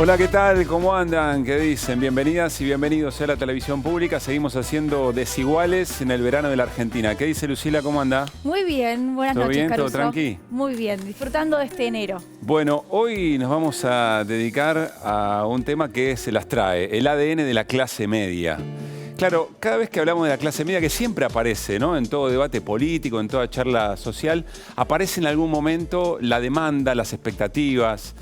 Hola, ¿qué tal? ¿Cómo andan? ¿Qué dicen? Bienvenidas y bienvenidos a la televisión pública. Seguimos haciendo Desiguales en el verano de la Argentina. ¿Qué dice Lucila? ¿Cómo anda? Muy bien, buenas noches, bien? Caruso. ¿Todo tranqui? Muy bien, disfrutando de este enero. Bueno, hoy nos vamos a dedicar a un tema que se las trae, el ADN de la clase media. Claro, cada vez que hablamos de la clase media, que siempre aparece, ¿no? En todo debate político, en toda charla social, aparece en algún momento la demanda, las expectativas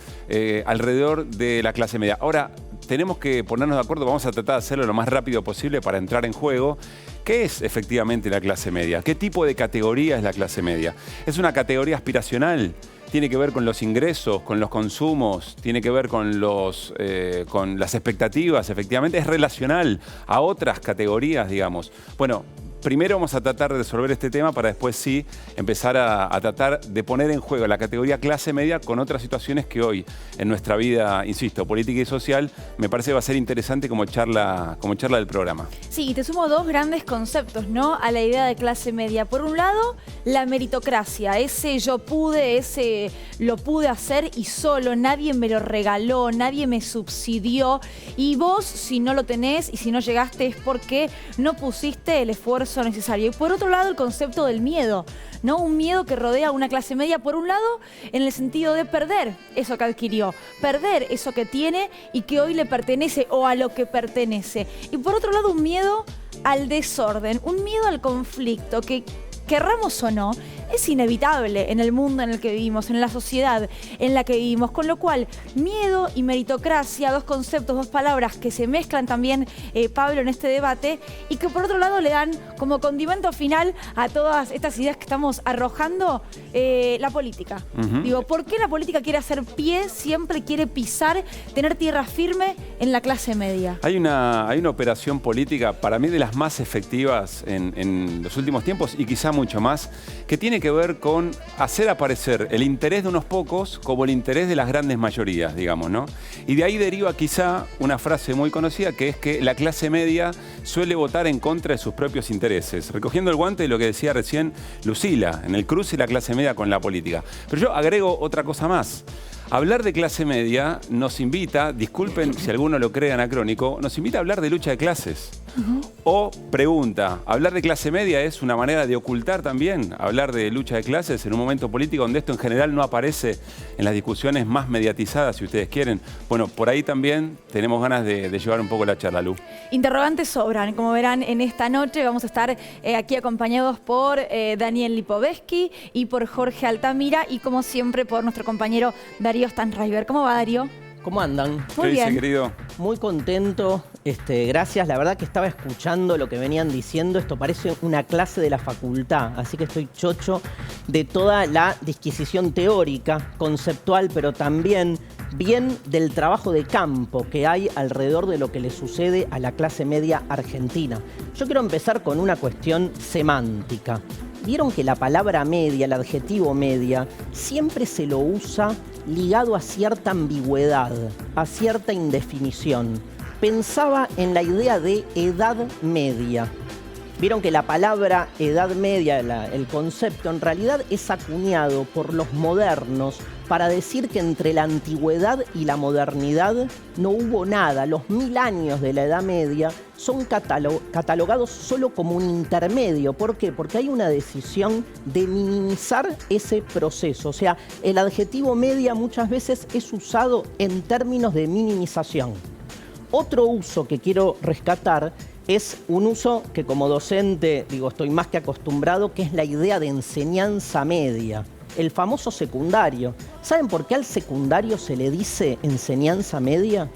alrededor de la clase media. Ahora, tenemos que ponernos de acuerdo, vamos a tratar de hacerlo lo más rápido posible para entrar en juego. ¿Qué es efectivamente la clase media? ¿Qué tipo de categoría es la clase media? ¿Es una categoría aspiracional? ¿Tiene que ver con los ingresos, con los consumos? ¿Tiene que ver con las expectativas? Efectivamente, ¿es relacional a otras categorías, digamos? Bueno, primero vamos a tratar de resolver este tema para después sí empezar a tratar de poner en juego la categoría clase media con otras situaciones que hoy en nuestra vida, insisto, política y social, me parece que va a ser interesante como charla del programa. Sí, y te sumo dos grandes conceptos, ¿no? A la idea de clase media. Por un lado, la meritocracia, ese yo pude, ese lo pude hacer y solo, nadie me lo regaló, nadie me subsidió. Y vos, si no lo tenés y si no llegaste es porque no pusiste el esfuerzo necesario. Y por otro lado, el concepto del miedo, ¿no? Un miedo que rodea a una clase media, por un lado, en el sentido de perder eso que adquirió, perder eso que tiene y que hoy le pertenece o a lo que pertenece. Y por otro lado, un miedo al desorden, un miedo al conflicto que, querramos o no, es inevitable en el mundo en el que vivimos, en la sociedad en la que vivimos, con lo cual miedo y meritocracia, dos conceptos, dos palabras que se mezclan también, Pablo, en este debate y que por otro lado le dan como condimento final a todas estas ideas que estamos arrojando, la política. Digo, ¿por qué la política quiere hacer pie, siempre quiere pisar, tener tierra firme en la clase media? Hay una operación política, para mí de las más efectivas en los últimos tiempos y quizá mucho más, que tiene que ver con hacer aparecer el interés de unos pocos como el interés de las grandes mayorías, digamos, ¿no? Y de ahí deriva quizá una frase muy conocida que es que la clase media suele votar en contra de sus propios intereses, recogiendo el guante de lo que decía recién Lucila, en el cruce de la clase media con la política. Pero yo agrego otra cosa más. Hablar de clase media nos invita, disculpen si alguno lo cree anacrónico, nos invita a hablar de lucha de clases. O pregunta, ¿hablar de clase media es una manera de ocultar también hablar de lucha de clases en un momento político donde esto en general no aparece en las discusiones más mediatizadas, si ustedes quieren? Bueno, por ahí también tenemos ganas de llevar un poco la charla, Lu. Interrogantes sobran. Como verán, en esta noche vamos a estar aquí acompañados por Daniel Lipovetsky y por Jorge Altamira y como siempre por nuestro compañero Darío Stanraiver. ¿Cómo va, Darío? ¿Cómo andan? Muy bien. ¿Qué dice, querido? Muy contento, gracias. La verdad que estaba escuchando lo que venían diciendo. Esto parece una clase de la facultad, así que estoy chocho de toda la disquisición teórica, conceptual, pero también bien del trabajo de campo que hay alrededor de lo que le sucede a la clase media argentina. Yo quiero empezar con una cuestión semántica. Vieron que la palabra media, el adjetivo media, siempre se lo usa ligado a cierta ambigüedad, a cierta indefinición. Pensaba en la idea de edad media. Vieron que la palabra edad media, el concepto, en realidad es acuñado por los modernos para decir que entre la antigüedad y la modernidad no hubo nada. Los 1000 años de la Edad Media son catalogados solo como un intermedio. ¿Por qué? Porque hay una decisión de minimizar ese proceso. O sea, el adjetivo media muchas veces es usado en términos de minimización. Otro uso que quiero rescatar es un uso que como docente, estoy más que acostumbrado, que es la idea de enseñanza media. El famoso secundario. ¿Saben por qué al secundario se le dice enseñanza media?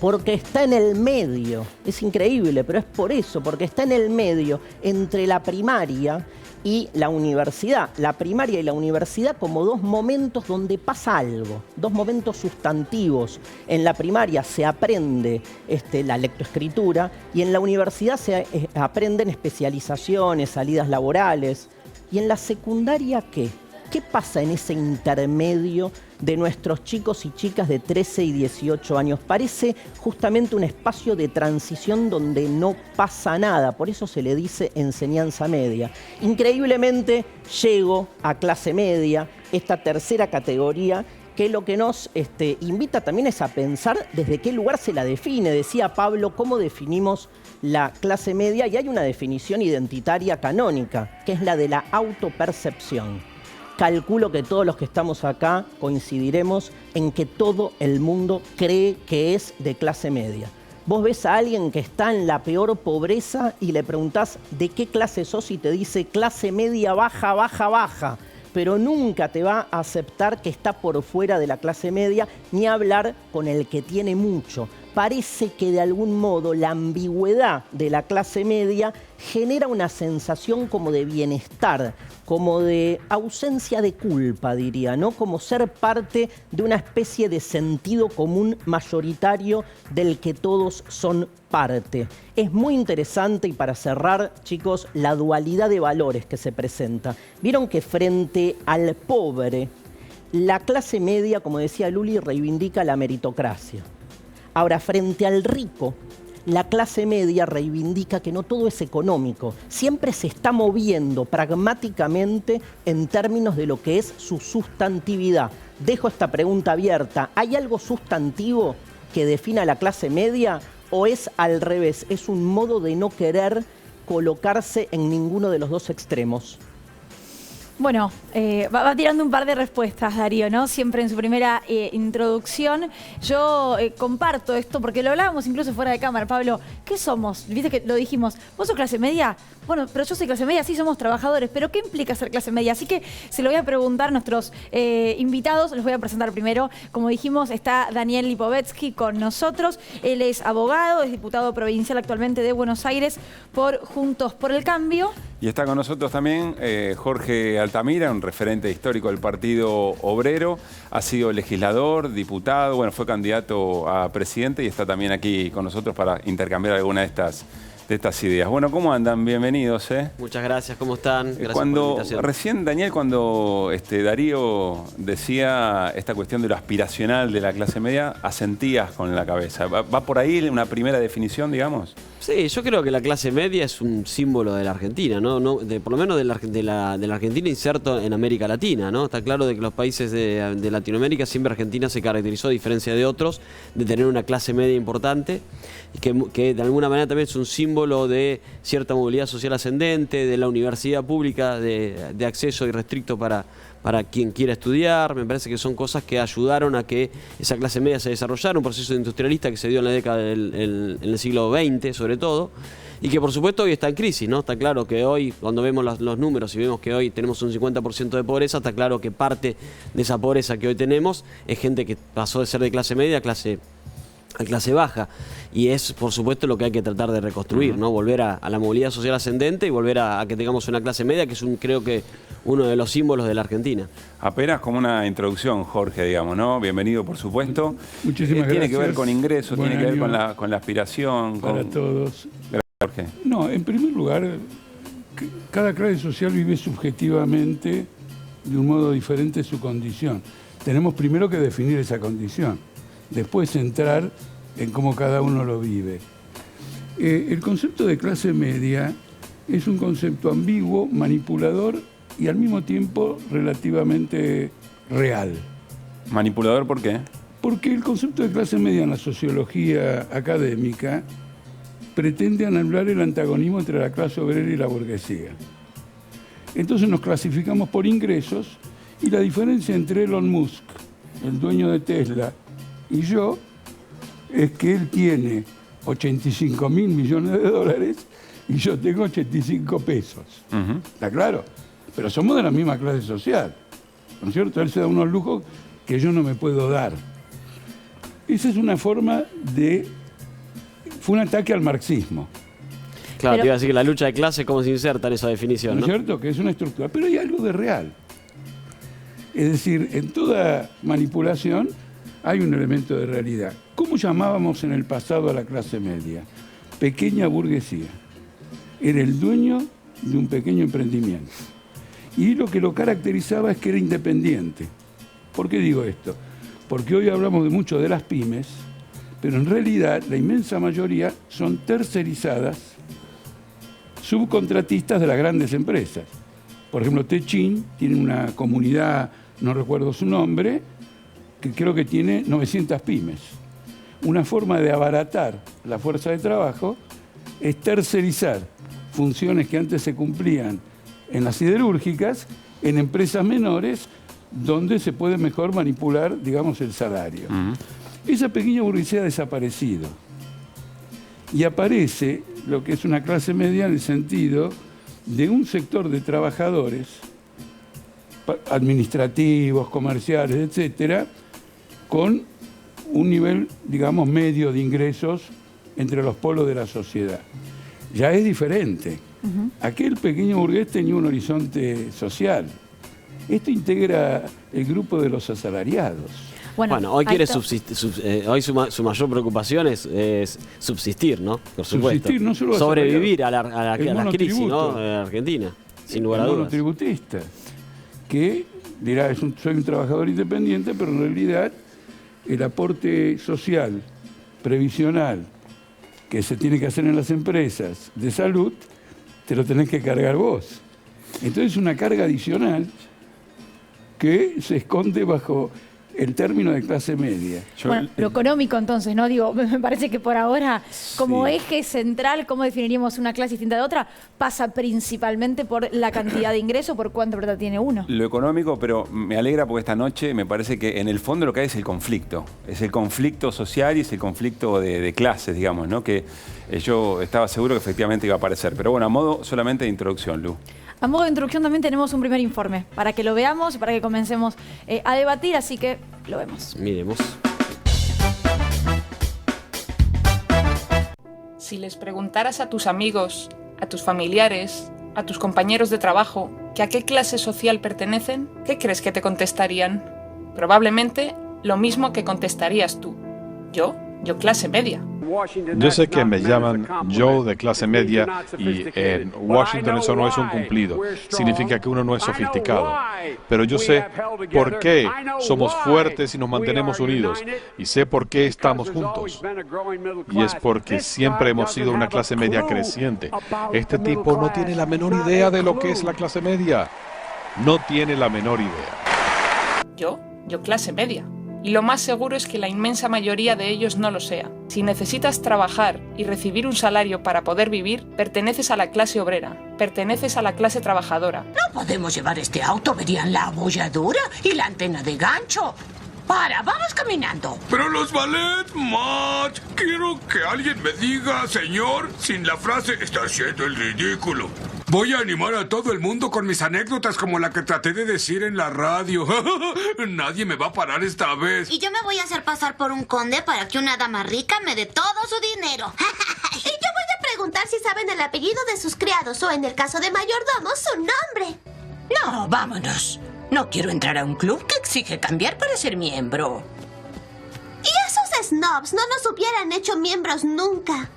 Porque está en el medio. Es increíble, pero es por eso, porque está en el medio entre la primaria y la universidad. La primaria y la universidad como dos momentos donde pasa algo, dos momentos sustantivos. En la primaria se aprende la lectoescritura y en la universidad se aprenden especializaciones, salidas laborales. ¿Y en la secundaria qué? ¿Qué pasa en ese intermedio de nuestros chicos y chicas de 13 y 18 años? Parece justamente un espacio de transición donde no pasa nada, por eso se le dice enseñanza media. Increíblemente llego a clase media, esta tercera categoría, que lo que nos invita también es a pensar desde qué lugar se la define. Decía Pablo, ¿cómo definimos la clase media? Y hay una definición identitaria canónica, que es la de la autopercepción. Calculo que todos los que estamos acá coincidiremos en que todo el mundo cree que es de clase media. Vos ves a alguien que está en la peor pobreza y le preguntás de qué clase sos y te dice clase media baja, baja, baja. Pero nunca te va a aceptar que está por fuera de la clase media, ni hablar con el que tiene mucho. Parece que de algún modo la ambigüedad de la clase media genera una sensación como de bienestar, como de ausencia de culpa, diría, ¿no? Como ser parte de una especie de sentido común mayoritario del que todos son parte. Es muy interesante, y para cerrar, chicos, la dualidad de valores que se presenta. Vieron que frente al pobre, la clase media, como decía Luli, reivindica la meritocracia. Ahora, frente al rico, la clase media reivindica que no todo es económico. Siempre se está moviendo pragmáticamente en términos de lo que es su sustantividad. Dejo esta pregunta abierta. ¿Hay algo sustantivo que defina la clase media o es al revés? ¿Es un modo de no querer colocarse en ninguno de los dos extremos? Bueno, va tirando un par de respuestas, Darío, ¿no? Siempre en su primera introducción. Yo comparto esto porque lo hablábamos incluso fuera de cámara. Pablo, ¿qué somos? Viste que lo dijimos. ¿Vos sos clase media? Bueno, pero yo soy clase media, sí, somos trabajadores. ¿Pero qué implica ser clase media? Así que se lo voy a preguntar a nuestros invitados. Los voy a presentar primero. Como dijimos, está Daniel Lipovetsky con nosotros. Él es abogado, es diputado provincial actualmente de Buenos Aires por Juntos por el Cambio. Y está con nosotros también Jorge Altamira, un referente histórico del Partido Obrero. Ha sido legislador, diputado, bueno, fue candidato a presidente y está también aquí con nosotros para intercambiar alguna de estas ideas. Bueno, ¿cómo andan? Bienvenidos. Muchas gracias, ¿cómo están? Gracias por la invitación. Recién, Daniel, cuando Darío decía esta cuestión de lo aspiracional de la clase media, asentías con la cabeza. ¿Va por ahí una primera definición, digamos? Sí, yo creo que la clase media es un símbolo de la Argentina, ¿no? Por lo menos de la Argentina inserto en América Latina, ¿no? Está claro de que los países de Latinoamérica, siempre Argentina se caracterizó, a diferencia de otros, de tener una clase media importante, y que de alguna manera también es un símbolo de cierta movilidad social ascendente, de la universidad pública, de acceso irrestricto para quien quiera estudiar. Me parece que son cosas que ayudaron a que esa clase media se desarrollara, un proceso industrialista que se dio en la década en el siglo XX, sobre todo, y que por supuesto hoy está en crisis, ¿no? Está claro que hoy, cuando vemos los números y vemos que hoy tenemos un 50% de pobreza, está claro que parte de esa pobreza que hoy tenemos es gente que pasó de ser de clase media a clase baja, y es por supuesto lo que hay que tratar de reconstruir, ¿no? Volver a la movilidad social ascendente y volver a que tengamos una clase media que es creo que uno de los símbolos de la Argentina. Apenas como una introducción, Jorge, digamos, ¿no? Bienvenido, por supuesto. Muchísimas gracias. Tiene que ver con ingresos, Buen tiene que ver año con la aspiración. para todos. Gracias, Jorge. No, en primer lugar, cada clase social vive subjetivamente de un modo diferente su condición. Tenemos primero que definir esa condición, después entrar en cómo cada uno lo vive. El concepto de clase media es un concepto ambiguo, manipulador y al mismo tiempo relativamente real. ¿Manipulador por qué? Porque el concepto de clase media en la sociología académica pretende anular el antagonismo entre la clase obrera y la burguesía. Entonces nos clasificamos por ingresos y la diferencia entre Elon Musk, el dueño de Tesla, y yo es que él tiene 85.000 millones de dólares y yo tengo 85 pesos. ¿Está claro? Pero somos de la misma clase social, ¿no es cierto? Él se da unos lujos que yo no me puedo dar. Esa es una forma de... Fue un ataque al marxismo. Claro, te iba a decir que la lucha de clases, ¿cómo se inserta en esa definición? ¿No es cierto? Que es una estructura. Pero hay algo de real. Es decir, en toda manipulación hay un elemento de realidad. ¿Cómo llamábamos en el pasado a la clase media? Pequeña burguesía. Era el dueño de un pequeño emprendimiento. Y lo que lo caracterizaba es que era independiente. ¿Por qué digo esto? Porque hoy hablamos mucho de las pymes, pero en realidad la inmensa mayoría son tercerizadas, subcontratistas de las grandes empresas. Por ejemplo, Techin tiene una comunidad, no recuerdo su nombre, que creo que tiene 900 pymes. Una forma de abaratar la fuerza de trabajo es tercerizar funciones que antes se cumplían en las siderúrgicas, en empresas menores, donde se puede mejor manipular, digamos, el salario. Esa pequeña burguesía ha desaparecido. Y aparece lo que es una clase media en el sentido de un sector de trabajadores administrativos, comerciales, etcétera, con un nivel, digamos, medio de ingresos entre los polos de la sociedad. Ya es diferente. Aquel pequeño burgués tenía un horizonte social. Esto integra el grupo de los asalariados. Bueno, hoy quiere hoy su mayor preocupación es subsistir, ¿no? Por supuesto. Subsistir, no solo sobrevivir a la crisis, ¿no? monotributo. En Argentina, sin lugar a El dudas. monotributista, que dirá, soy un trabajador independiente, pero en realidad el aporte social, previsional, que se tiene que hacer en las empresas de salud, te lo tenés que cargar vos. Entonces es una carga adicional que se esconde bajo el término de clase media. Bueno, lo económico entonces, ¿no? Digo, me parece que por ahora, como eje central, ¿cómo definiríamos una clase distinta de otra? Pasa principalmente por la cantidad de ingresos, por cuánta plata tiene uno. Lo económico, pero me alegra porque esta noche me parece que en el fondo lo que hay es el conflicto. Es el conflicto social y es el conflicto de clases, digamos, ¿no? Que yo estaba seguro que efectivamente iba a aparecer. Pero bueno, a modo solamente de introducción, Lu. A modo de introducción también tenemos un primer informe para que lo veamos y para que comencemos a debatir, así que lo vemos. Miremos. Si les preguntaras a tus amigos, a tus familiares, a tus compañeros de trabajo, que a qué clase social pertenecen, ¿qué crees que te contestarían? Probablemente lo mismo que contestarías tú. Yo clase media. Yo sé que me llaman Joe de clase media y en Washington eso no es un cumplido. Significa que uno no es sofisticado. Pero yo sé por qué somos fuertes y nos mantenemos unidos. Y sé por qué estamos juntos. Y es porque siempre hemos sido una clase media creciente. Este tipo no tiene la menor idea de lo que es la clase media. No tiene la menor idea. Yo clase media. Y lo más seguro es que la inmensa mayoría de ellos no lo sea. Si necesitas trabajar y recibir un salario para poder vivir, perteneces a la clase obrera, perteneces a la clase trabajadora. No podemos llevar este auto, verían la abolladura y la antena de gancho. Vamos caminando. Pero los ballets, Matt. Quiero que alguien me diga, señor, sin la frase, está haciendo el ridículo. Voy a animar a todo el mundo con mis anécdotas como la que traté de decir en la radio. Nadie me va a parar esta vez. Y yo me voy a hacer pasar por un conde para que una dama rica me dé todo su dinero. Y yo voy a preguntar si saben el apellido de sus criados o, en el caso de mayordomo, su nombre. No, vámonos. No quiero entrar a un club que exige cambiar para ser miembro. Y esos snobs no nos hubieran hecho miembros nunca.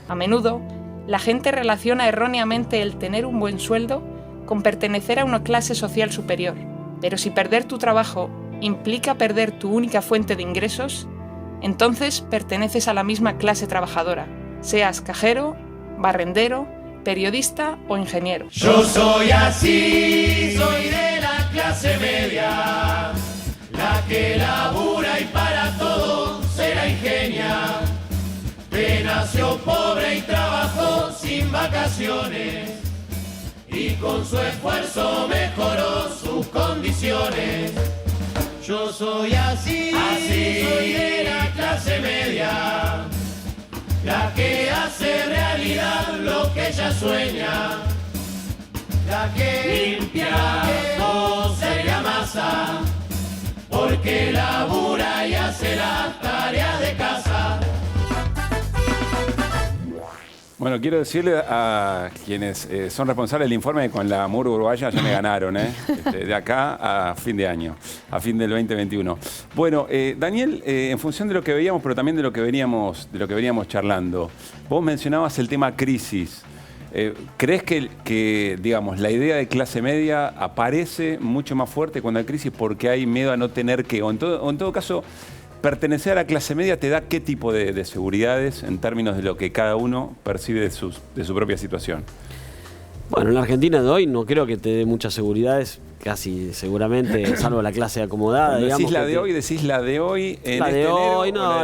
A menudo, la gente relaciona erróneamente el tener un buen sueldo con pertenecer a una clase social superior. Pero si perder tu trabajo implica perder tu única fuente de ingresos, entonces perteneces a la misma clase trabajadora, seas cajero, barrendero, periodista o ingeniero. Yo soy así, soy de la clase media, la que labura y para todo se la ingenia. Que nació pobre y trabajó sin vacaciones y con su esfuerzo mejoró sus condiciones. Yo soy así, soy de la clase media, la que hace realidad lo que ella sueña, la que limpia, cose y amasa, porque labura y hace las tareas de casa. Bueno, quiero decirle a quienes son responsables del informe que con la murga uruguaya ya me ganaron, de acá a fin de año, a fin del 2021. Bueno, Daniel, en función de lo que veíamos, pero también de lo que veníamos charlando, vos mencionabas el tema crisis. ¿Crees que, digamos, la idea de clase media aparece mucho más fuerte cuando hay crisis porque hay miedo a no tener que, o en todo caso, pertenecer a la clase media te da qué tipo de seguridades en términos de lo que cada uno percibe de su propia situación? Bueno, en la Argentina de hoy no creo que te dé muchas seguridades casi seguramente, salvo la clase acomodada. Cuando digamos, decís la de hoy, decís la de hoy en la de este enero, hoy, no,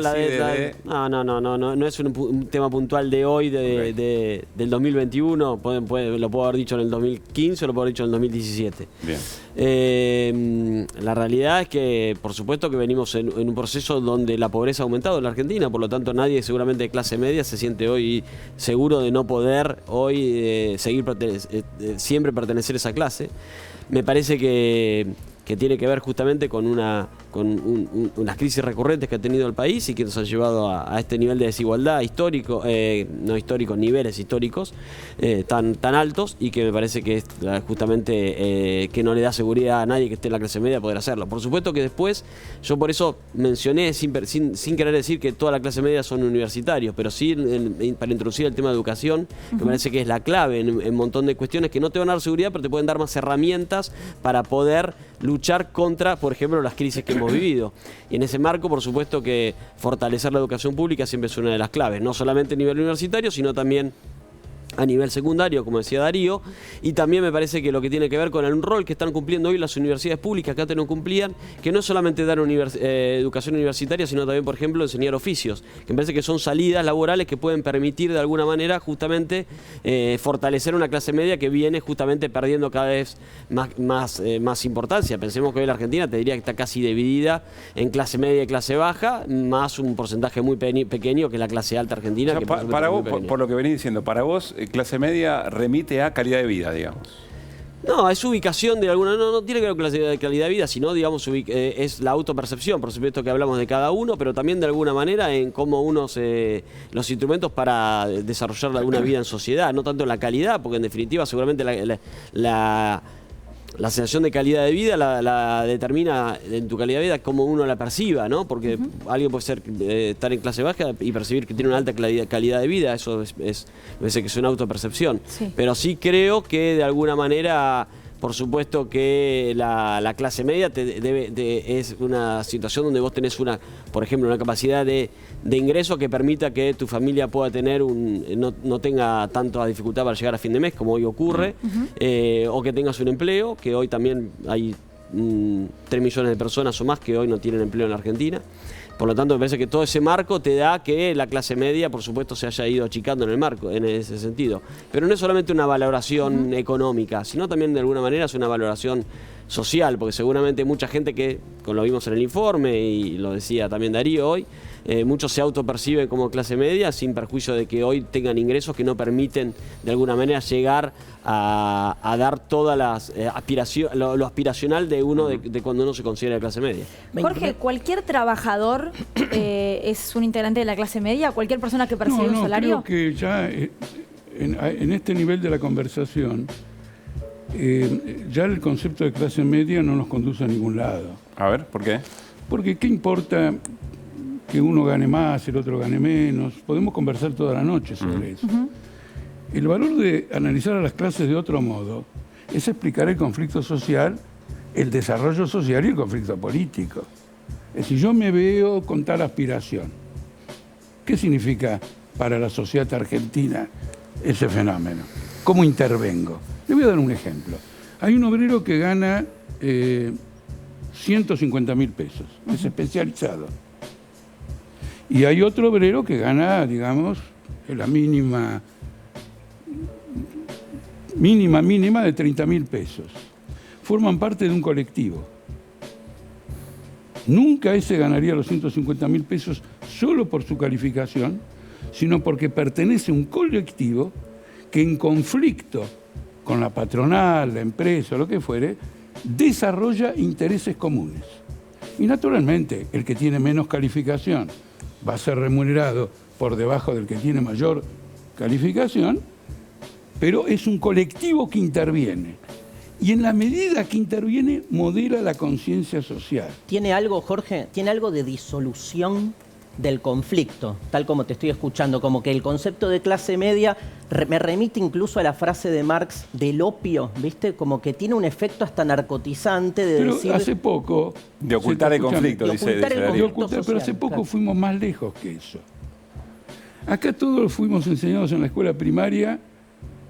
no es un tema puntual de hoy, del 2021. Lo puedo haber dicho en el 2015 o lo puedo haber dicho en el 2017. Bien. La realidad es que, por supuesto, que venimos en un proceso donde la pobreza ha aumentado en la Argentina, por lo tanto nadie seguramente de clase media se siente hoy seguro de no poder hoy siempre pertenecer a esa clase. Me parece que tiene que ver justamente con unas crisis recurrentes que ha tenido el país y que nos han llevado a este nivel de desigualdad histórico, no histórico, niveles históricos tan altos, y que me parece que es justamente que no le da seguridad a nadie que esté en la clase media poder hacerlo. Por supuesto que después, yo por eso mencioné, sin querer decir que toda la clase media son universitarios, pero sí para introducir el tema de educación, que me parece que es la clave en un montón de cuestiones que no te van a dar seguridad, pero te pueden dar más herramientas para poder luchar contra, por ejemplo, las crisis que hemos vivido. Y en ese marco, por supuesto que fortalecer la educación pública siempre es una de las claves, no solamente a nivel universitario, sino también a nivel secundario, como decía Darío, y también me parece que lo que tiene que ver con el rol que están cumpliendo hoy las universidades públicas que antes no cumplían, que no es solamente dar educación universitaria, sino también, por ejemplo, enseñar oficios, que me parece que son salidas laborales que pueden permitir de alguna manera justamente fortalecer una clase media que viene justamente perdiendo cada vez más importancia. Pensemos que hoy la Argentina, te diría que está casi dividida en clase media y clase baja, más un porcentaje muy pequeño que la clase alta argentina. O sea, que para vos, por lo que venís diciendo, para vos clase media remite a calidad de vida, digamos. No, es ubicación de alguna... No tiene que ver con la calidad de vida, sino, digamos, es la autopercepción. Por supuesto que hablamos de cada uno, pero también de alguna manera en cómo uno los instrumentos para desarrollar alguna vida en sociedad, no tanto en la calidad, porque en definitiva seguramente la sensación de calidad de vida la determina en tu calidad de vida cómo uno la perciba, ¿no? Porque alguien puede estar en clase baja y percibir que tiene una alta calidad de vida, eso me parece que es una autopercepción. Sí. Pero sí creo que de alguna manera, por supuesto que la clase media es una situación donde vos tenés por ejemplo, una capacidad de ingreso que permita que tu familia pueda tener no tenga tanta dificultad para llegar a fin de mes, como hoy ocurre, o que tengas un empleo, que hoy también hay 3 millones de personas o más que hoy no tienen empleo en la Argentina. Por lo tanto, me parece que todo ese marco te da que la clase media, por supuesto, se haya ido achicando en ese sentido. Pero no es solamente una valoración económica, sino también de alguna manera es una valoración social, porque seguramente mucha gente que, como lo vimos en el informe y lo decía también Darío hoy, muchos se autoperciben como clase media sin perjuicio de que hoy tengan ingresos que no permiten de alguna manera llegar a dar todas las lo aspiracional de uno de cuando uno se considera clase media. Jorge, ¿cualquier trabajador es un integrante de la clase media? ¿Cualquier persona que percibe un salario? Creo que ya en este nivel de la conversación ya el concepto de clase media no nos conduce a ningún lado. A ver, ¿por qué? Porque ¿qué importa que uno gane más, el otro gane menos? Podemos conversar toda la noche sobre eso. El valor de analizar a las clases de otro modo es explicar el conflicto social, el desarrollo social y el conflicto político. Es decir, yo me veo con tal aspiración. ¿Qué significa para la sociedad argentina ese fenómeno? ¿Cómo intervengo? Le voy a dar un ejemplo. Hay un obrero que gana 150.000 pesos, es especializado. Y hay otro obrero que gana, digamos, la mínima de 30.000 pesos. Forman parte de un colectivo. Nunca ese ganaría los 150.000 pesos solo por su calificación, sino porque pertenece a un colectivo que en conflicto con la patronal, la empresa o lo que fuere, desarrolla intereses comunes. Y naturalmente, el que tiene menos calificación va a ser remunerado por debajo del que tiene mayor calificación, pero es un colectivo que interviene. Y en la medida que interviene, modela la conciencia social. ¿Tiene algo, Jorge? ¿Tiene algo de disolución del conflicto? Tal como te estoy escuchando, como que el concepto de clase media me remite incluso a la frase de Marx del opio, ¿viste? Como que tiene un efecto hasta narcotizante de pero decir... hace poco... De ocultar el conflicto, dice Darío. Pero hace poco fuimos más lejos que eso. Acá todos fuimos enseñados en la escuela primaria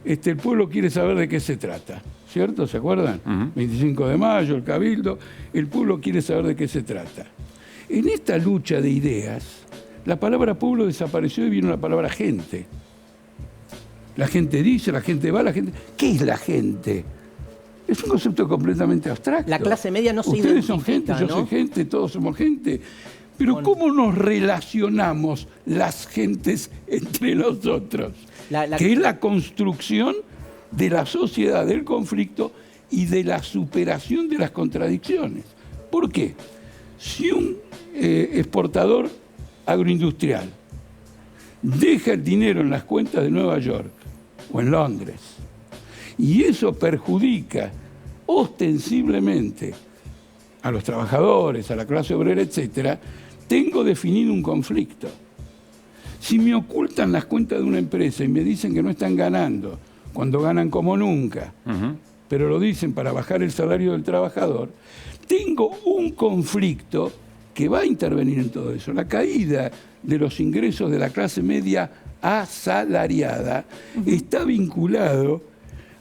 el pueblo quiere saber de qué se trata, ¿cierto? ¿Se acuerdan? 25 de mayo, el Cabildo, el pueblo quiere saber de qué se trata. En esta lucha de ideas, la palabra pueblo desapareció y vino la palabra gente. La gente dice, la gente va, la gente... ¿Qué es la gente? Es un concepto completamente abstracto. La clase media no se Ustedes son identifica, gente, yo soy gente, todos somos gente. Pero ¿cómo nos relacionamos las gentes entre nosotros? Que es la construcción de la sociedad, del conflicto y de la superación de las contradicciones. ¿Por qué? Si un exportador agroindustrial deja el dinero en las cuentas de Nueva York o en Londres y eso perjudica ostensiblemente a los trabajadores, a la clase obrera, etcétera, tengo definido un conflicto. Si me ocultan las cuentas de una empresa y me dicen que no están ganando, cuando ganan como nunca, pero lo dicen para bajar el salario del trabajador, tengo un conflicto que va a intervenir en todo eso. La caída de los ingresos de la clase media asalariada está vinculado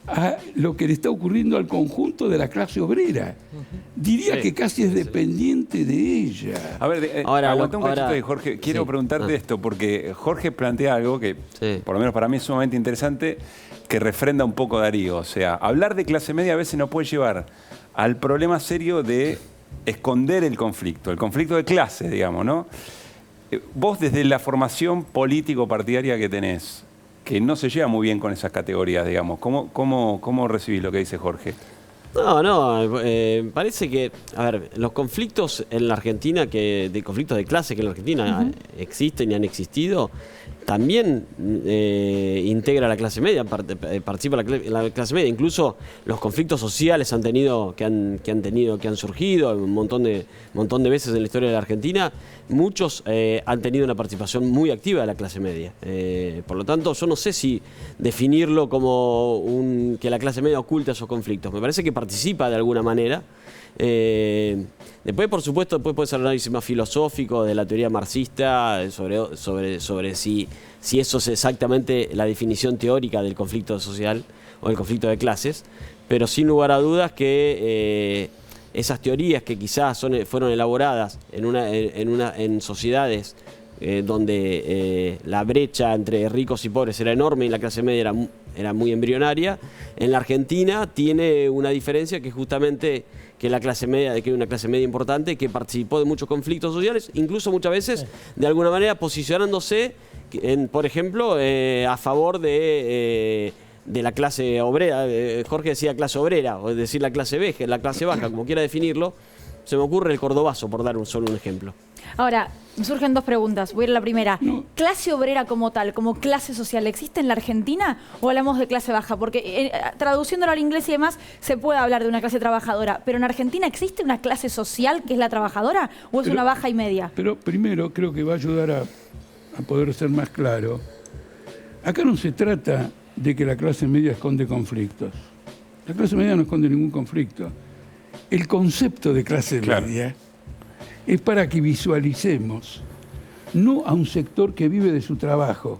a lo que le está ocurriendo al conjunto de la clase obrera. Diría que casi es dependiente de ella. A ver, aguanta un cachito de Jorge. Quiero preguntarte esto, porque Jorge plantea algo que, por lo menos para mí, es sumamente interesante, que refrenda un poco a Darío. O sea, hablar de clase media a veces nos puede llevar al problema serio de esconder el conflicto de clase, digamos, ¿no? Vos, desde la formación político-partidaria que tenés, que no se lleva muy bien con esas categorías, digamos, ¿cómo recibís lo que dice Jorge? Parece que, a ver, los conflictos en la Argentina, conflictos de clase que en la Argentina existen y han existido, también integra la clase media, participa la clase media. Incluso los conflictos sociales que han surgido un montón de veces en la historia de la Argentina, muchos han tenido una participación muy activa de la clase media. Por lo tanto, yo no sé si definirlo como que la clase media oculta esos conflictos. Me parece que participa de alguna manera. Después, por supuesto, puede ser un análisis más filosófico de la teoría marxista sobre si eso es exactamente la definición teórica del conflicto social o del conflicto de clases, pero sin lugar a dudas que esas teorías que quizás fueron elaboradas en sociedades donde la brecha entre ricos y pobres era enorme y la clase media era muy embrionaria, en la Argentina tiene una diferencia que justamente que la clase media, que hay una clase media importante que participó de muchos conflictos sociales, incluso muchas veces de alguna manera posicionándose, por ejemplo, a favor de la clase obrera. Jorge decía clase obrera, o decir la clase baja, como quiera definirlo. Se me ocurre el cordobazo, por dar solo un ejemplo. Ahora, me surgen dos preguntas. Voy a ir a la primera. ¿Clase obrera como tal, como clase social, existe en la Argentina o hablamos de clase baja? Porque traduciéndolo al inglés y demás, se puede hablar de una clase trabajadora. ¿Pero en Argentina existe una clase social que es la trabajadora o es una baja y media? Pero primero creo que va a ayudar a poder ser más claro. Acá no se trata de que la clase media esconde conflictos. La clase media no esconde ningún conflicto. El concepto de clase media es para que visualicemos no a un sector que vive de su trabajo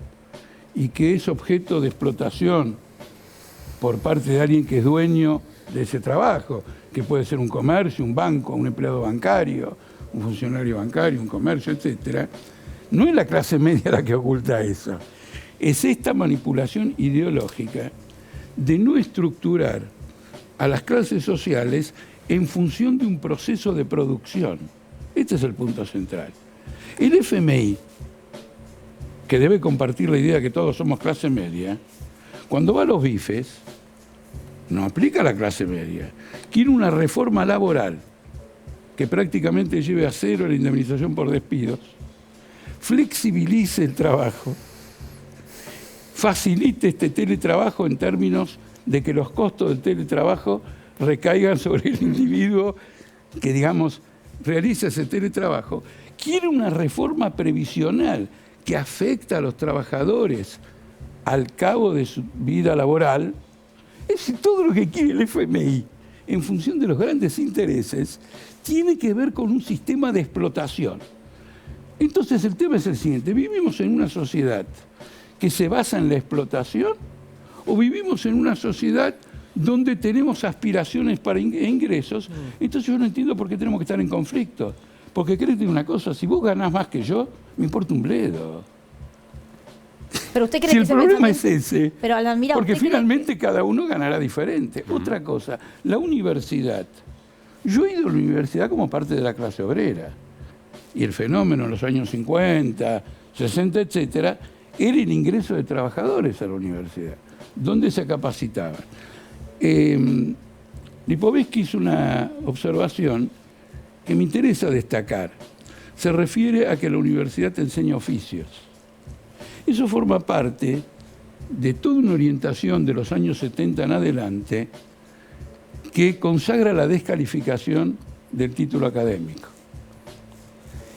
y que es objeto de explotación por parte de alguien que es dueño de ese trabajo, que puede ser un comercio, un banco, un empleado bancario, un funcionario bancario, un comercio, etcétera. No es la clase media la que oculta eso. Es esta manipulación ideológica de no estructurar a las clases sociales en función de un proceso de producción. Este es el punto central. El FMI, que debe compartir la idea de que todos somos clase media, cuando va a los bifes, no aplica a la clase media. Quiere una reforma laboral que prácticamente lleve a cero la indemnización por despidos, flexibilice el trabajo, facilite este teletrabajo en términos de que los costos del teletrabajo recaigan sobre el individuo que, digamos, realiza ese teletrabajo. Quiere una reforma previsional que afecta a los trabajadores al cabo de su vida laboral. Es decir, todo lo que quiere el FMI, en función de los grandes intereses, tiene que ver con un sistema de explotación. Entonces el tema es el siguiente: ¿vivimos en una sociedad que se basa en la explotación o vivimos en una sociedad donde tenemos aspiraciones para ingresos, entonces yo no entiendo por qué tenemos que estar en conflicto. Porque créete una cosa, si vos ganás más que yo, me importa un bledo. Pero usted cree Si que el ese problema es pensamiento- ese, Pero, Alan, mira, porque ¿usted cree finalmente cada uno ganará diferente. Otra cosa, la universidad. Yo he ido a la universidad como parte de la clase obrera. Y el fenómeno en los años 50, 60, etcétera, era el ingreso de trabajadores a la universidad, donde se capacitaban. Lipovetsky hizo una observación que me interesa destacar. Se refiere a que la universidad te enseña oficios. Eso forma parte de toda una orientación de los años 70 en adelante que consagra la descalificación del título académico.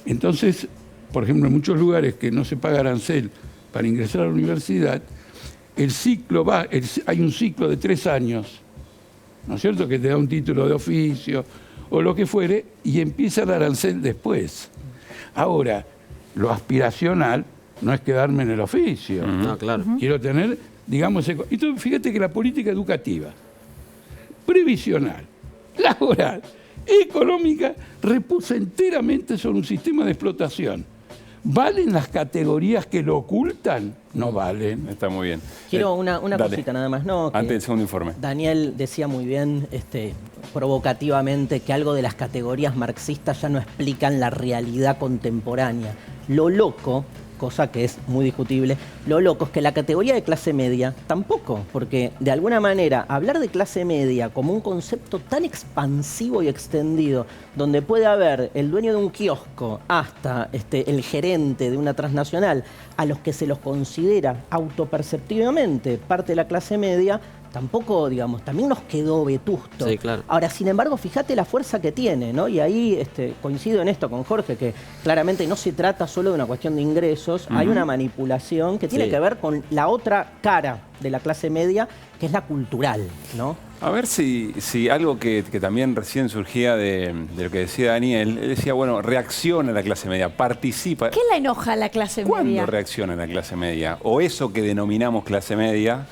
Entonces, por ejemplo, en muchos lugares que no se paga arancel para ingresar a la universidad, el ciclo hay un ciclo de 3 años, ¿no es cierto?, que te da un título de oficio o lo que fuere, y empieza el arancel después. Ahora, lo aspiracional no es quedarme en el oficio. No, claro. Quiero tener, digamos... Entonces, fíjate que la política educativa, previsional, laboral, económica, reposa enteramente sobre un sistema de explotación. ¿Valen las categorías que lo ocultan? No valen. Está muy bien. Quiero una dale. cosita nada más. No, que Antes del segundo informe. Daniel decía muy bien, provocativamente, que algo de las categorías marxistas ya no explican la realidad contemporánea. Lo loco, cosa que es muy discutible, lo loco es que la categoría de clase media tampoco, porque de alguna manera hablar de clase media como un concepto tan expansivo y extendido, donde puede haber el dueño de un kiosco hasta el gerente de una transnacional, a los que se los considera autoperceptivamente parte de la clase media, tampoco, digamos, también nos quedó vetusto. Sí, claro. Ahora, sin embargo, fíjate la fuerza que tiene, ¿no? Y ahí coincido en esto con Jorge, que claramente no se trata solo de una cuestión de ingresos, hay una manipulación que tiene que ver con la otra cara de la clase media, que es la cultural, ¿no? A ver si algo que también recién surgía de lo que decía Daniel, él decía, bueno, reacciona la clase media, participa. ¿Qué la enoja a la clase ¿Cuándo media? reacciona la clase media? O eso que denominamos clase media,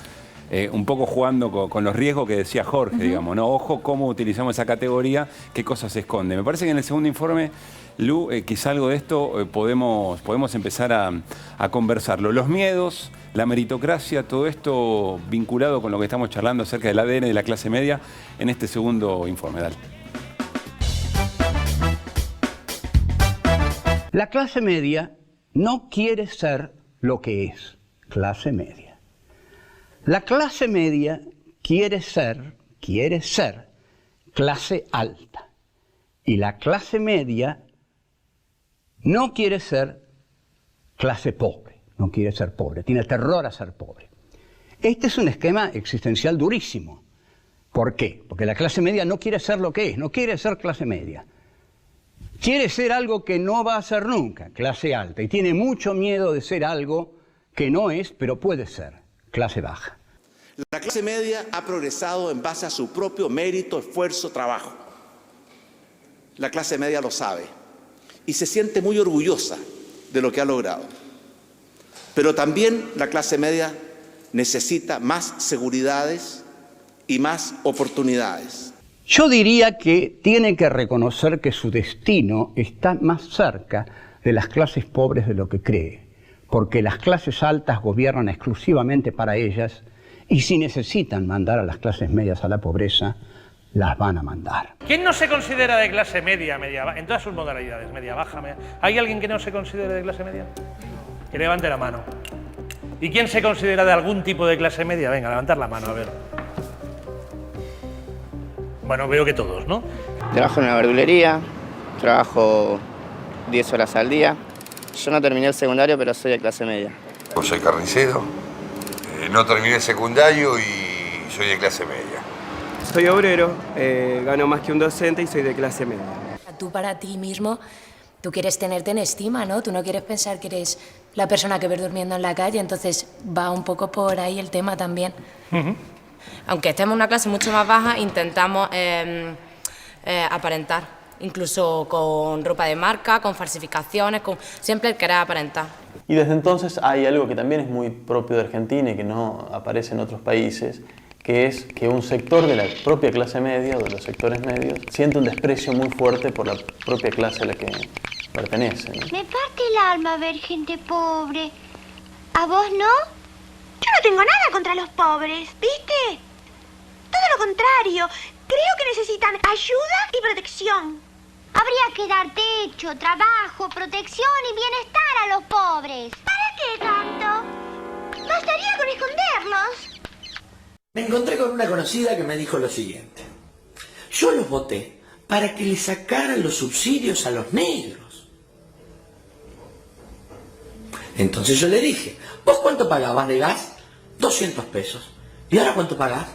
un poco jugando con los riesgos que decía Jorge, digamos, ¿no? Ojo cómo utilizamos esa categoría, qué cosas se esconde. Me parece que en el segundo informe, Lu, quizá algo de esto podemos empezar a conversarlo. Los miedos, la meritocracia, todo esto vinculado con lo que estamos charlando acerca del ADN de la clase media en este segundo informe. Dale. La clase media no quiere ser lo que es, clase media. La clase media quiere ser clase alta. Y la clase media no quiere ser clase pobre, no quiere ser pobre, tiene terror a ser pobre. Este es un esquema existencial durísimo. ¿Por qué? Porque la clase media no quiere ser lo que es, no quiere ser clase media. Quiere ser algo que no va a ser nunca, clase alta, y tiene mucho miedo de ser algo que no es, pero puede ser, clase baja. La clase media ha progresado en base a su propio mérito, esfuerzo, trabajo. La clase media lo sabe y se siente muy orgullosa de lo que ha logrado. Pero también la clase media necesita más seguridades y más oportunidades. Yo diría que tiene que reconocer que su destino está más cerca de las clases pobres de lo que cree, porque las clases altas gobiernan exclusivamente para ellas y si necesitan mandar a las clases medias a la pobreza, las van a mandar. ¿Quién no se considera de clase media, media baja? En todas sus modalidades, media baja, media... ¿Hay alguien que no se considere de clase media? Que levante la mano. ¿Y quién se considera de algún tipo de clase media? Venga, levantar la mano, a ver. Bueno, veo que todos, ¿no? Trabajo en una verdulería, trabajo 10 horas al día. Yo no terminé el secundario, pero soy de clase media. Soy carnicero, no terminé el secundario y soy de clase media. Soy obrero, gano más que un docente y soy de clase media. Tú para ti mismo, tú quieres tenerte en estima, ¿no? Tú no quieres pensar que eres la persona que ves durmiendo en la calle, entonces va un poco por ahí el tema también. Aunque estemos en una clase mucho más baja, intentamos aparentar incluso con ropa de marca, con falsificaciones, siempre el querer aparentar. Y desde entonces hay algo que también es muy propio de Argentina y que no aparece en otros países, que es que un sector de la propia clase media o de los sectores medios siente un desprecio muy fuerte por la propia clase a la que pertenece, ¿no? Me parte el alma ver gente pobre. ¿A vos no? Yo no tengo nada contra los pobres, ¿viste? Todo lo contrario. Creo que necesitan ayuda y protección. Habría que dar techo, trabajo, protección y bienestar a los pobres. ¿Para qué tanto? Bastaría con esconderlos. Me encontré con una conocida que me dijo lo siguiente. Yo los voté para que le sacaran los subsidios a los negros. Entonces yo le dije, ¿vos cuánto pagabas de gas? 200 pesos. ¿Y ahora cuánto pagás?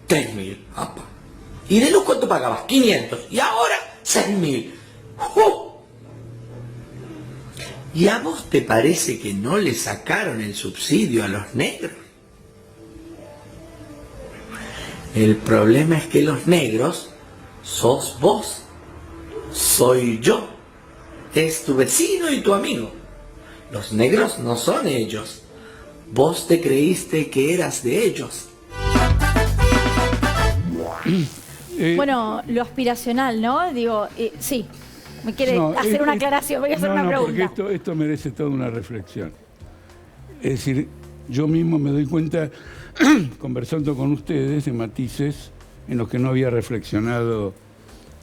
3.000. Apa. ¿Y de luz cuánto pagabas? 500. ¿Y ahora? 6.000. ¿Y a vos te parece que no le sacaron el subsidio a los negros? El problema es que los negros sos vos, soy yo, es tu vecino y tu amigo. Los negros no son ellos. Vos te creíste que eras de ellos. Bueno, lo aspiracional, ¿no? Digo, sí, me quiere hacer una aclaración, voy a hacer una pregunta. Porque esto merece toda una reflexión. Es decir, yo mismo me doy cuenta, conversando con ustedes, de matices en los que no había reflexionado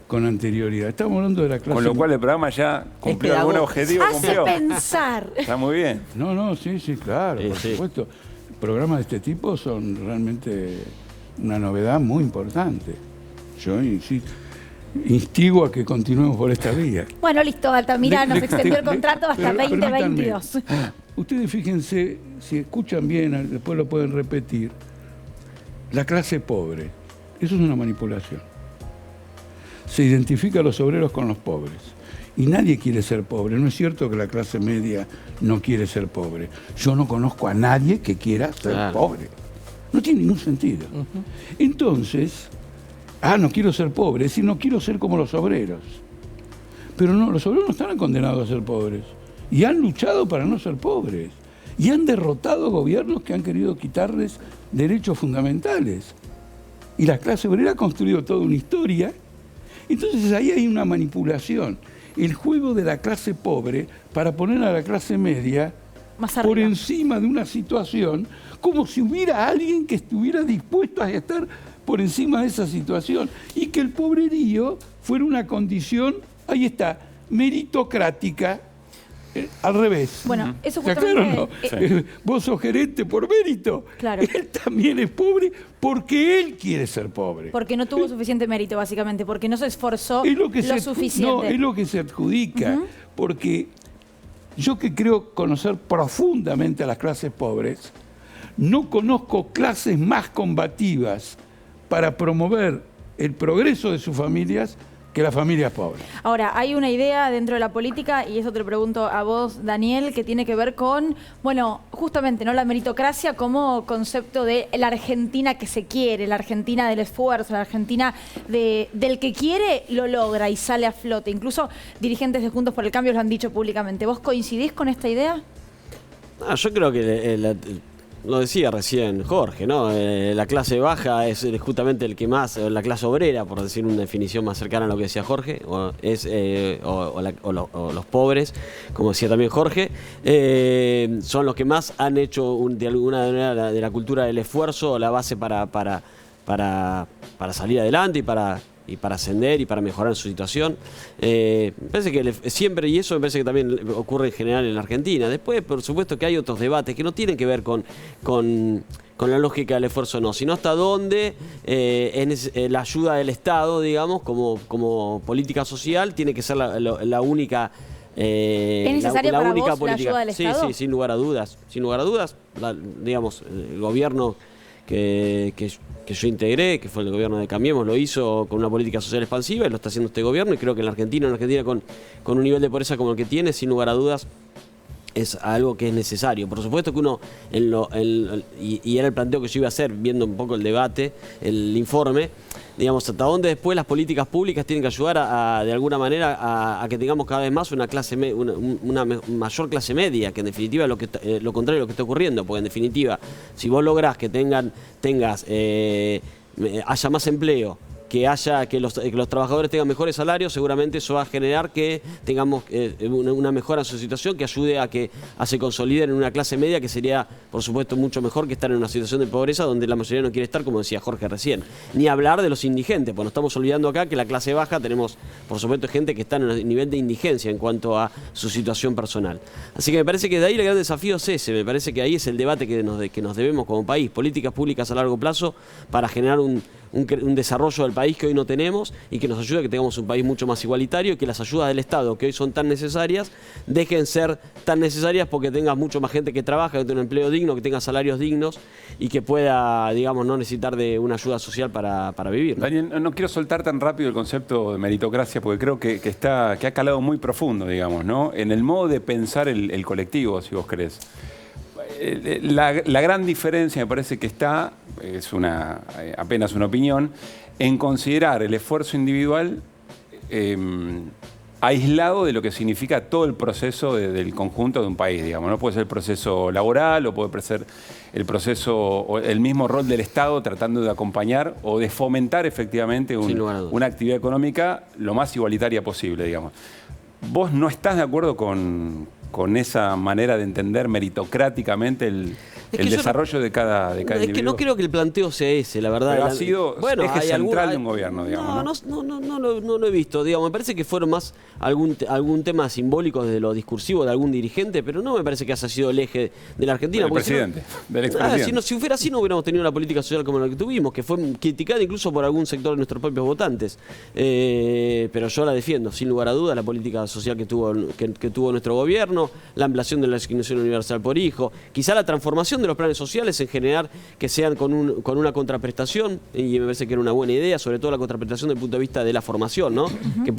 con anterioridad. Estamos hablando de la clase... Con lo cual el programa ya cumplió algún objetivo. Hace pensar. Está muy bien. No, sí, claro, por supuesto. Programas de este tipo son realmente una novedad muy importante. Yo instigo a que continuemos por esta vía. Bueno, listo, Altamira, nos extendió el contrato hasta 2022. Ustedes fíjense, si escuchan bien, después lo pueden repetir, la clase pobre, eso es una manipulación. Se identifica a los obreros con los pobres. Y nadie quiere ser pobre. No es cierto que la clase media no quiere ser pobre. Yo no conozco a nadie que quiera ser pobre. No tiene ningún sentido. Entonces, no quiero ser pobre, es decir, no quiero ser como los obreros. Pero no, los obreros no están condenados a ser pobres. Y han luchado para no ser pobres. Y han derrotado gobiernos que han querido quitarles derechos fundamentales. Y la clase obrera ha construido toda una historia. Entonces ahí hay una manipulación. El juego de la clase pobre para poner a la clase media por encima de una situación, como si hubiera alguien que estuviera dispuesto a estar por encima de esa situación y que el pobrerío fuera una condición, ahí está, meritocrática, al revés. Bueno, eso justamente... Claro, no. Vos sos gerente por mérito. Claro. Él también es pobre porque él quiere ser pobre. Porque no tuvo suficiente mérito, básicamente, porque no se esforzó lo suficiente. No, es lo que se adjudica, porque yo que creo conocer profundamente a las clases pobres, no conozco clases más combativas para promover el progreso de sus familias que las familias pobres. Ahora, hay una idea dentro de la política, y eso te lo pregunto a vos, Daniel, que tiene que ver con, bueno, justamente, ¿no?, la meritocracia como concepto de la Argentina que se quiere, la Argentina del esfuerzo, la Argentina del que quiere, lo logra y sale a flote. Incluso dirigentes de Juntos por el Cambio lo han dicho públicamente. ¿Vos coincidís con esta idea? Yo creo que lo decía recién Jorge, ¿no? La clase baja es justamente el que más, la clase obrera, por decir una definición más cercana a lo que decía Jorge, o los pobres, como decía también Jorge, son los que más han hecho de alguna manera de la cultura del esfuerzo la base para salir adelante y para ascender y para mejorar su situación. Me parece que siempre, y eso me parece que también ocurre en general en la Argentina. Después, por supuesto que hay otros debates que no tienen que ver con la lógica del esfuerzo, no, sino hasta dónde la ayuda del Estado, digamos, como política social, tiene que ser la única... ¿Es necesaria para única vos política. La ayuda del Estado? Sí, sin lugar a dudas. Sin lugar a dudas, digamos, el gobierno que yo integré, que fue el gobierno de Cambiemos, lo hizo con una política social expansiva y lo está haciendo este gobierno, y creo que en la Argentina con un nivel de pobreza como el que tiene, sin lugar a dudas, es algo que es necesario. Por supuesto que uno, y era el planteo que yo iba a hacer, viendo un poco el debate, el informe, digamos, hasta dónde después las políticas públicas tienen que ayudar de alguna manera a que tengamos cada vez más una mayor clase media, que en definitiva es lo contrario de lo que está ocurriendo, porque en definitiva, si vos lográs que haya más empleo, que los trabajadores tengan mejores salarios, seguramente eso va a generar que tengamos una mejora en su situación, que ayude a que se consoliden en una clase media, que sería, por supuesto, mucho mejor que estar en una situación de pobreza donde la mayoría no quiere estar, como decía Jorge recién. Ni hablar de los indigentes, pues nos estamos olvidando acá que la clase baja tenemos, por supuesto, gente que está en un nivel de indigencia en cuanto a su situación personal. Así que me parece que de ahí el gran desafío es ese, me parece que ahí es el debate que nos debemos como país, políticas públicas a largo plazo para generar un desarrollo del país que hoy no tenemos y que nos ayude a que tengamos un país mucho más igualitario y que las ayudas del Estado, que hoy son tan necesarias, dejen ser tan necesarias porque tengas mucho más gente que trabaja, que tenga un empleo digno, que tenga salarios dignos y que pueda, digamos, no necesitar de una ayuda social para vivir. Daniel, no quiero soltar tan rápido el concepto de meritocracia porque creo que ha calado muy profundo, digamos, ¿no? En el modo de pensar el colectivo, si vos querés. La gran diferencia me parece que es apenas una opinión, en considerar el esfuerzo individual aislado de lo que significa todo el proceso del conjunto de un país, digamos. No puede ser el proceso laboral o puede ser el proceso o el mismo rol del Estado tratando de acompañar o de fomentar efectivamente una actividad económica lo más igualitaria posible, digamos. ¿Vos no estás de acuerdo con esa manera de entender meritocráticamente el desarrollo de cada individuo? Es que no creo que el planteo sea ese, la verdad. Pero ha sido eje central de un gobierno, digamos. No lo he visto, digamos. Me parece que fueron más algún tema simbólico desde lo discursivo de algún dirigente, pero no me parece que haya sido el eje de la Argentina. Del presidente, del expresidente. Si fuera así, no hubiéramos tenido una política social como la que tuvimos, que fue criticada incluso por algún sector de nuestros propios votantes. Pero yo la defiendo, sin lugar a dudas, la política social que tuvo nuestro gobierno, la ampliación de la asignación universal por hijo, quizá la transformación de los planes sociales en general que sean con una contraprestación, y me parece que era una buena idea, sobre todo la contraprestación desde el punto de vista de la formación, ¿no? Que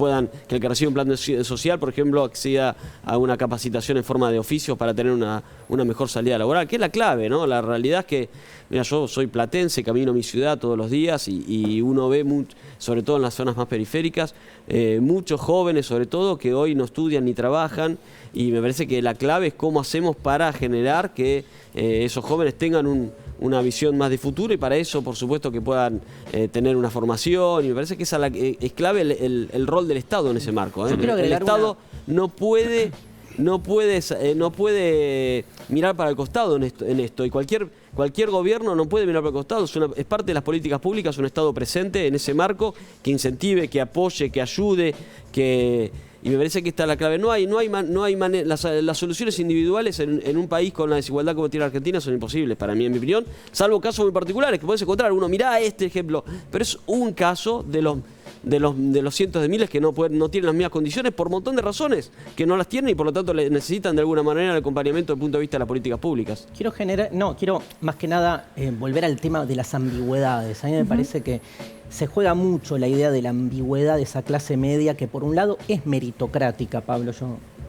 el que recibe un plan social, por ejemplo, acceda a una capacitación en forma de oficios para tener una mejor salida laboral, que es la clave, ¿no? La realidad es que, mira, yo soy platense, camino a mi ciudad todos los días y uno ve, sobre todo en las zonas más periféricas, muchos jóvenes, sobre todo, que hoy no estudian ni trabajan, y me parece que la clave es cómo hacemos para generar que esos jóvenes tengan una visión más de futuro, y para eso, por supuesto, que puedan tener una formación, y me parece que es clave el rol del Estado en ese marco. El Estado no puede mirar para el costado en esto, y cualquier gobierno no puede mirar para el costado. Es parte de las políticas públicas un Estado presente en ese marco, que incentive, que apoye, que ayude, y me parece que está la clave. Las soluciones individuales en un país con la desigualdad como tiene Argentina son imposibles para mí, en mi opinión, salvo casos muy particulares que puedes encontrar. Uno mirá este ejemplo, pero es un caso de los cientos de miles que no tienen las mismas condiciones por un montón de razones, que no las tienen y por lo tanto necesitan de alguna manera el acompañamiento desde el punto de vista de las políticas públicas. Quiero más que nada volver al tema de las ambigüedades. A mí me parece que se juega mucho la idea de la ambigüedad de esa clase media que por un lado es meritocrática, Pablo,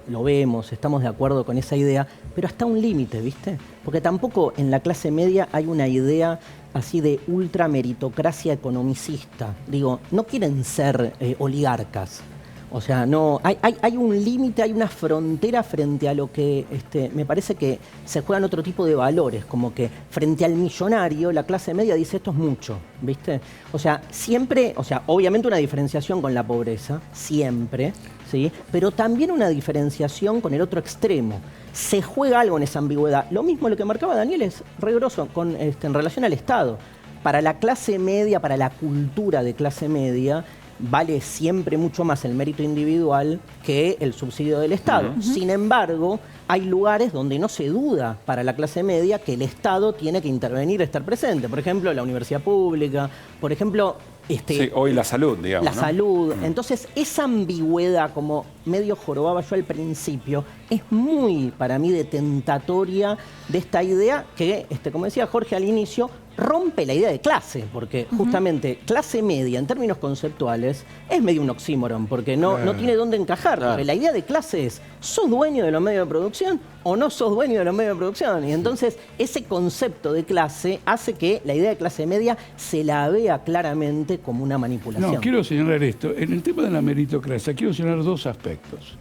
lo vemos, estamos de acuerdo con esa idea, pero hasta un límite, ¿viste? Porque tampoco en la clase media hay una idea así de ultrameritocracia economicista. Digo, no quieren ser oligarcas. O sea, no hay un límite, hay una frontera frente a lo que me parece que se juegan otro tipo de valores, como que frente al millonario la clase media dice esto es mucho, ¿viste? O sea, siempre, obviamente una diferenciación con la pobreza, siempre, ¿sí? Pero también una diferenciación con el otro extremo. Se juega algo en esa ambigüedad. Lo mismo lo que marcaba Daniel es re grosso en relación al Estado. Para la clase media, para la cultura de clase media, vale siempre mucho más el mérito individual que el subsidio del Estado. Sin embargo, hay lugares donde no se duda para la clase media que el Estado tiene que intervenir, estar presente. Por ejemplo, la universidad pública, por ejemplo... sí, hoy la salud, digamos. La salud. Entonces, esa ambigüedad, como medio jorobaba yo al principio, es muy, para mí, detentatoria de esta idea que, como decía Jorge al inicio, rompe la idea de clase, porque justamente clase media en términos conceptuales es medio un oxímoron, porque no tiene dónde encajar. Porque la idea de clase es, ¿sos dueño de los medios de producción o no sos dueño de los medios de producción? Y entonces ese concepto de clase hace que la idea de clase media se la vea claramente como una manipulación. No, quiero señalar esto. En el tema de la meritocracia quiero señalar dos aspectos.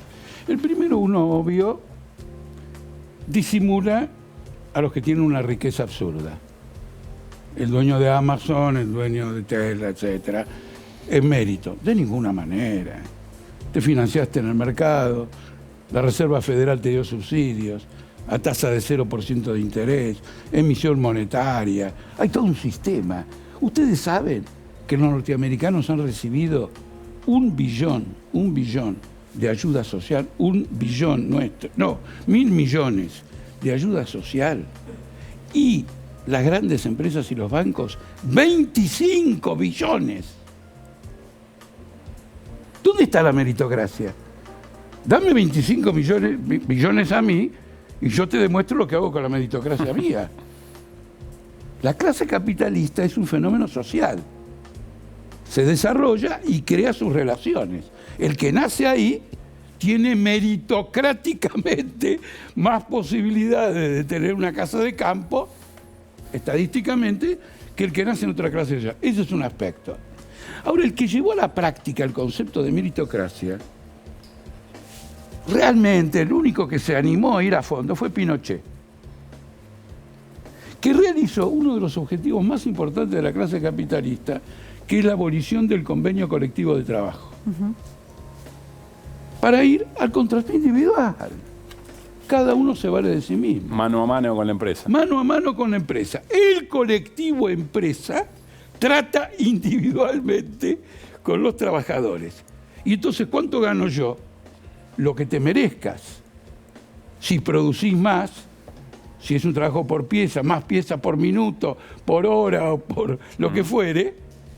El primero, uno obvio, disimula a los que tienen una riqueza absurda. El dueño de Amazon, el dueño de Tesla, etcétera, es mérito. De ninguna manera. Te financiaste en el mercado, la Reserva Federal te dio subsidios, a tasa de 0% de interés, emisión monetaria. Hay todo un sistema. Ustedes saben que los norteamericanos han recibido 1 billón de ayuda social, 1 billón nuestro, no, 1.000 millones de ayuda social, y las grandes empresas y los bancos, 25 billones. ¿Dónde está la meritocracia? Dame 25 billones a mí y yo te demuestro lo que hago con la meritocracia mía. La clase capitalista es un fenómeno social. Se desarrolla y crea sus relaciones. El que nace ahí tiene meritocráticamente más posibilidades de tener una casa de campo, estadísticamente, que el que nace en otra clase social. Ese es un aspecto. Ahora, el que llevó a la práctica el concepto de meritocracia, realmente el único que se animó a ir a fondo fue Pinochet, que realizó uno de los objetivos más importantes de la clase capitalista, que es la abolición del convenio colectivo de trabajo, para ir al contrato individual. Cada uno se vale de sí mismo. Mano a mano con la empresa. Mano a mano con la empresa. El colectivo empresa trata individualmente con los trabajadores. Y entonces, ¿cuánto gano yo? Lo que te merezcas. Si producís más, si es un trabajo por pieza, más pieza por minuto, por hora o por lo que fuere,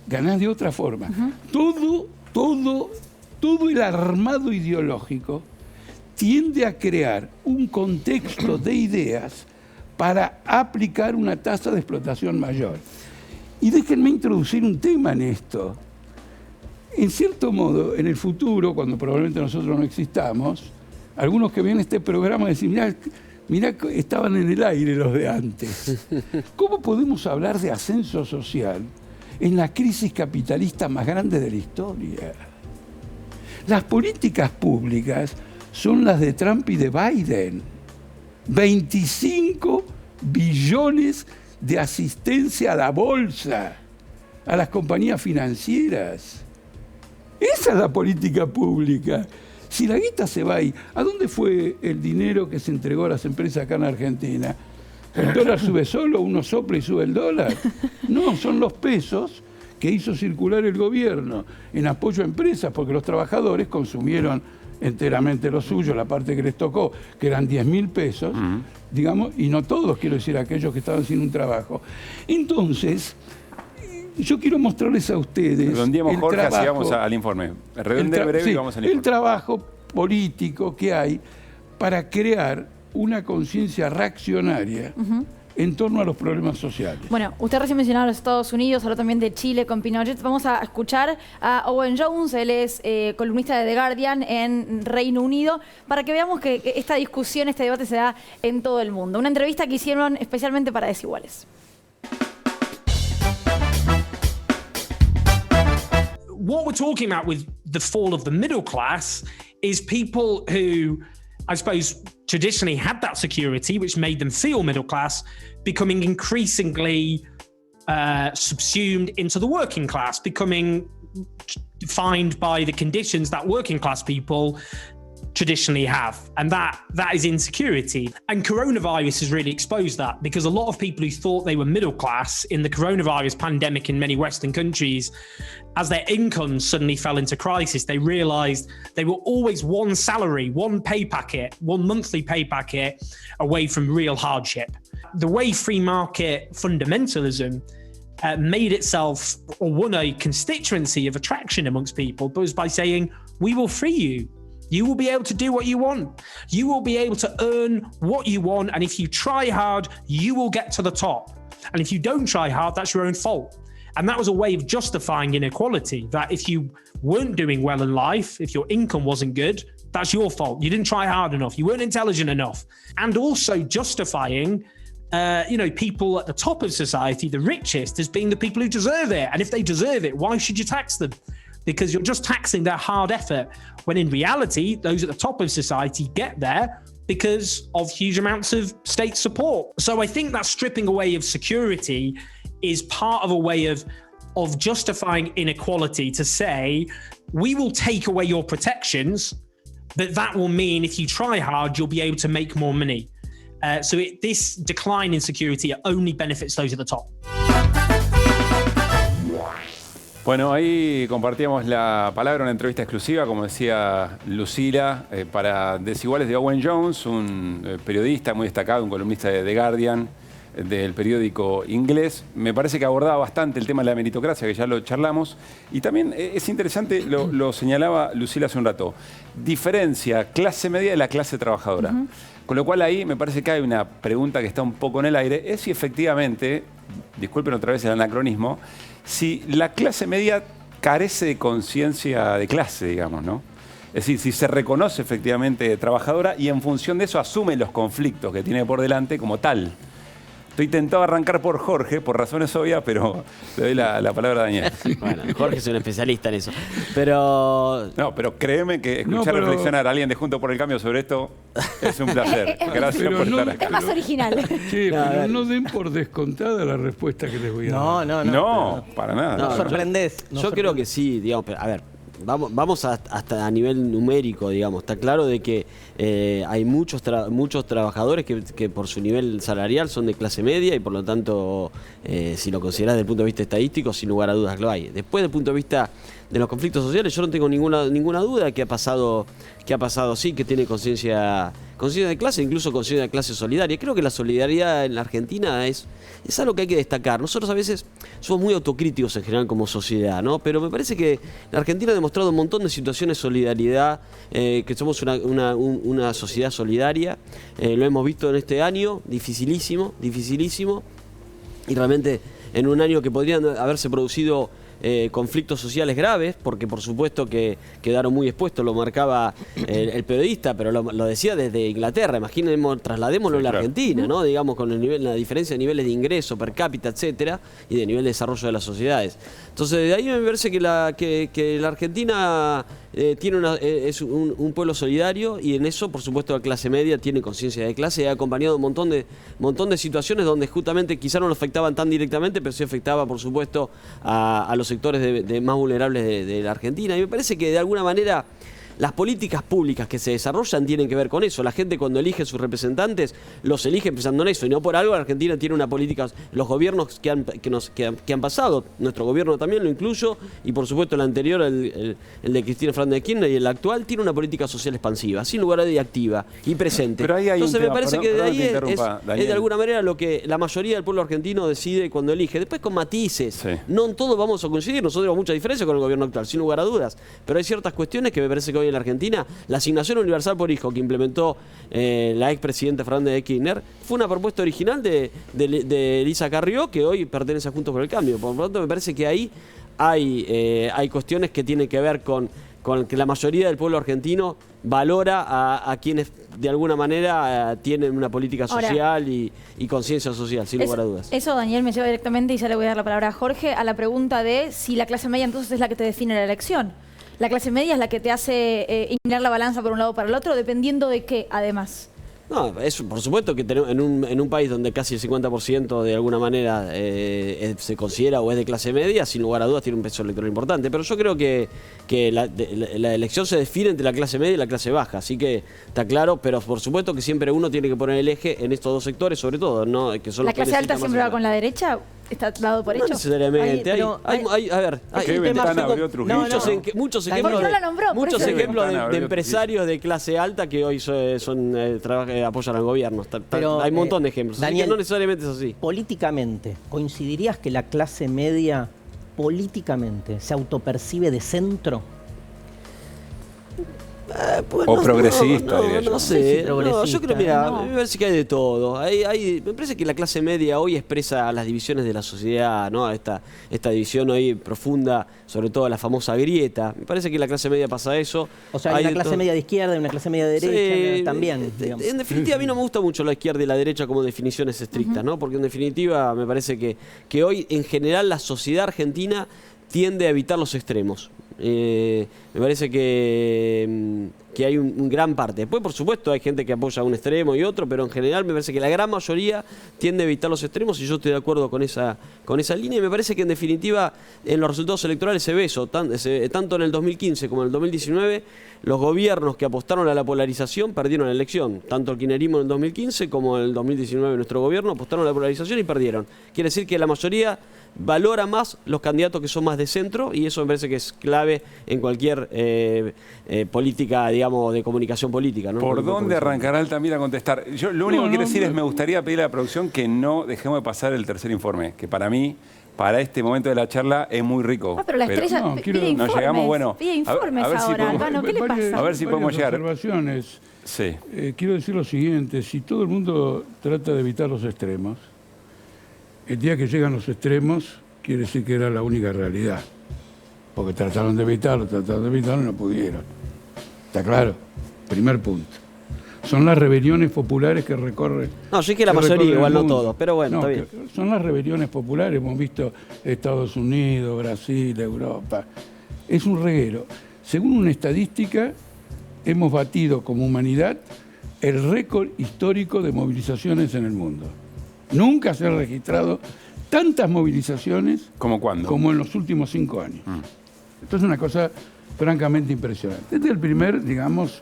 ganás de otra forma. Todo el armado ideológico tiende a crear un contexto de ideas para aplicar una tasa de explotación mayor. Y déjenme introducir un tema en esto. En cierto modo, en el futuro, cuando probablemente nosotros no existamos, algunos que ven este programa dicen, mirá, estaban en el aire los de antes. ¿Cómo podemos hablar de ascenso social en la crisis capitalista más grande de la historia? Las políticas públicas son las de Trump y de Biden. 25 billones de asistencia a la bolsa, a las compañías financieras. Esa es la política pública. Si la guita se va ahí, ¿a dónde fue el dinero que se entregó a las empresas acá en Argentina? ¿El dólar sube solo, uno sopla y sube el dólar? No, son los pesos que hizo circular el gobierno en apoyo a empresas, porque los trabajadores consumieron enteramente lo suyo, la parte que les tocó, que eran 10.000 pesos, digamos, y no todos, quiero decir, aquellos que estaban sin un trabajo. Entonces, yo quiero mostrarles a ustedes Redondeemos, Jorge, trabajo, así vamos al informe. Redonde breve y vamos al informe. El trabajo político que hay para crear una conciencia reaccionaria en torno a los problemas sociales. Bueno, usted recién mencionaba a los Estados Unidos, habló también de Chile con Pinochet. Vamos a escuchar a Owen Jones, él es columnista de The Guardian en Reino Unido, para que veamos que esta discusión, este debate se da en todo el mundo. Una entrevista que hicieron especialmente para Desiguales. What we're talking about with the fall of the middle class is people who, I suppose, traditionally had that security, which made them feel middle class, becoming increasingly subsumed into the working class, becoming defined by the conditions that working class people traditionally have. And that is insecurity. And coronavirus has really exposed that, because a lot of people who thought they were middle class in the coronavirus pandemic in many Western countries, as their incomes suddenly fell into crisis, they realized they were always one salary, one pay packet, one monthly pay packet away from real hardship. The way free market fundamentalism made itself or won a constituency of attraction amongst people was by saying, we will free you. You will be able to do what you want. You will be able to earn what you want. And if you try hard, you will get to the top. And if you don't try hard, that's your own fault. And that was a way of justifying inequality, that if you weren't doing well in life, if your income wasn't good, that's your fault. You didn't try hard enough. You weren't intelligent enough. And also justifying people at the top of society, the richest, as being the people who deserve it. And if they deserve it, why should you tax them? Because you're just taxing their hard effort, when in reality, those at the top of society get there because of huge amounts of state support. So I think that stripping away of security is part of a way of justifying inequality, to say, we will take away your protections, but that will mean if you try hard, you'll be able to make more money. This decline in security only benefits those at the top. Bueno, ahí compartíamos la palabra, una entrevista exclusiva, como decía Lucila, para Desiguales de Owen Jones, un periodista muy destacado, un columnista de The Guardian, del periódico inglés. Me parece que abordaba bastante el tema de la meritocracia, que ya lo charlamos. Y también es interesante, lo señalaba Lucila hace un rato, diferencia clase media de la clase trabajadora. Con lo cual ahí me parece que hay una pregunta que está un poco en el aire, es si efectivamente, disculpen otra vez el anacronismo, si la clase media carece de conciencia de clase, digamos, ¿no? Es decir, si se reconoce efectivamente trabajadora y en función de eso asume los conflictos que tiene por delante como tal. Estoy tentado a arrancar por Jorge, por razones obvias, pero le doy la palabra a Daniel. Bueno, Jorge es un especialista en eso. Pero... No, pero créeme que escuchar reflexionar a alguien de Juntos por el Cambio sobre esto es un placer. Gracias por estar acá. Es más original. Sí, pero no den por descontada la respuesta que les voy a dar. No, para nada. Nos sorprendés. Yo creo que sí, digamos, pero, a ver, vamos hasta a nivel numérico, digamos. Está claro de que hay muchos trabajadores que por su nivel salarial son de clase media y por lo tanto, si lo considerás desde el punto de vista estadístico, sin lugar a dudas lo hay. Después, desde el punto de vista de los conflictos sociales, yo no tengo ninguna duda que ha pasado sí, que tiene conciencia de clase, incluso conciencia de clase solidaria. Creo que la solidaridad en la Argentina es algo que hay que destacar. Nosotros a veces somos muy autocríticos en general como sociedad, ¿no? Pero me parece que la Argentina ha demostrado un montón de situaciones de solidaridad, que somos una sociedad solidaria. Lo hemos visto en este año, dificilísimo, y realmente en un año que podrían haberse producido conflictos sociales graves, porque por supuesto que quedaron muy expuestos, lo marcaba el periodista, pero lo decía desde Inglaterra. Imaginemos, trasladémoslo a la Argentina, ¿no? Digamos, con la diferencia de niveles de ingreso per cápita, etcétera, y de nivel de desarrollo de las sociedades. Entonces, de ahí me parece que la Argentina es un pueblo solidario, y en eso, por supuesto, la clase media tiene conciencia de clase y ha acompañado un montón de situaciones donde justamente quizá no lo afectaban tan directamente, pero sí afectaba, por supuesto, a los sectores de más vulnerables de la Argentina. Y me parece que de alguna manera las políticas públicas que se desarrollan tienen que ver con eso. La gente, cuando elige sus representantes, los elige pensando en eso. Y no por algo la Argentina tiene una política, los gobiernos que han pasado, nuestro gobierno también lo incluyo, y por supuesto el anterior, el de Cristina Fernández de Kirchner, y el actual, tiene una política social expansiva, sin lugar a duda, activa y presente. Pero ahí hay Entonces tema, me parece que de ahí es de alguna manera lo que la mayoría del pueblo argentino decide cuando elige. Después con matices. Sí. No en todo vamos a coincidir, nosotros tenemos mucha diferencia con el gobierno actual, sin lugar a dudas. Pero hay ciertas cuestiones que me parece que hoy en la Argentina, la asignación universal por hijo que implementó la expresidenta Fernández de Kirchner fue una propuesta original de Elisa Carrió, que hoy pertenece a Juntos por el Cambio. Por lo tanto, me parece que ahí hay cuestiones que tienen que ver con que la mayoría del pueblo argentino valora a quienes de alguna manera tienen una política social y conciencia social, sin lugar a dudas. Eso, Daniel, me lleva directamente, y ya le voy a dar la palabra a Jorge, a la pregunta de si la clase media entonces es la que te define la elección. La clase media es la que te hace inclinar la balanza por un lado o para el otro, dependiendo de qué, además. No, eso, por supuesto que en un país donde casi el 50% de alguna manera se considera o es de clase media, sin lugar a dudas tiene un peso electoral importante. Pero yo creo que la elección se define entre la clase media y la clase baja, así que está claro, pero por supuesto que siempre uno tiene que poner el eje en estos dos sectores, sobre todo, ¿no? Que son ¿La clase alta siempre va con la derecha? ¿Está dado por hecho? No necesariamente. Muchos ejemplos de empresarios de clase alta que hoy apoyan al gobierno. Hay un montón de ejemplos. Daniel, así que no necesariamente es así. Políticamente, ¿coincidirías que la clase media políticamente se autopercibe de centro? o progresista, diría yo. No sé, progresista, yo creo, mira, me parece que hay de todo. Me parece que la clase media hoy expresa las divisiones de la sociedad, ¿no? Esta división hoy profunda, sobre todo la famosa grieta. Me parece que la clase media pasa eso. O sea, hay una clase media de izquierda y una clase media de derecha sí, también. Digamos. En definitiva, a mí no me gusta mucho la izquierda y la derecha como definiciones estrictas, ¿no? Porque en definitiva me parece que hoy en general la sociedad argentina tiende a evitar los extremos. Me parece que hay un gran parte. Después, por supuesto, hay gente que apoya un extremo y otro, pero en general me parece que la gran mayoría tiende a evitar los extremos y yo estoy de acuerdo con esa línea. Y me parece que en definitiva en los resultados electorales se ve eso. Tanto en el 2015 como en el 2019, los gobiernos que apostaron a la polarización perdieron la elección. Tanto el kirchnerismo en el 2015 como en el 2019 nuestro gobierno apostaron a la polarización y perdieron. Quiere decir que la mayoría valora más los candidatos que son más de centro y eso me parece que es clave en cualquier política, digamos, de comunicación política, ¿no? ¿Por dónde arrancará Altamira a contestar? Yo lo único que quiero decir es me gustaría pedirle a la producción que no dejemos de pasar el tercer informe, que para mí, para este momento de la charla, es muy rico. Pero la estrella pide informes, llegamos, bueno, pide informes a ver si ahora. podemos, Albano, ¿qué le pasa? A ver si podemos llegar. Observaciones. Sí. Quiero decir lo siguiente, si todo el mundo trata de evitar los extremos, el día que llegan los extremos, quiere decir que era la única realidad. Porque trataron de evitarlo y no pudieron. ¿Está claro? Primer punto. Son las rebeliones populares que recorren. No, yo dije la mayoría, igual no todos, pero bueno, está bien. Son las rebeliones populares, hemos visto Estados Unidos, Brasil, Europa. Es un reguero. Según una estadística, hemos batido como humanidad el récord histórico de movilizaciones en el mundo. Nunca se han registrado tantas movilizaciones como en los últimos 5 años. Esto es una cosa francamente impresionante. Este es el primer, digamos,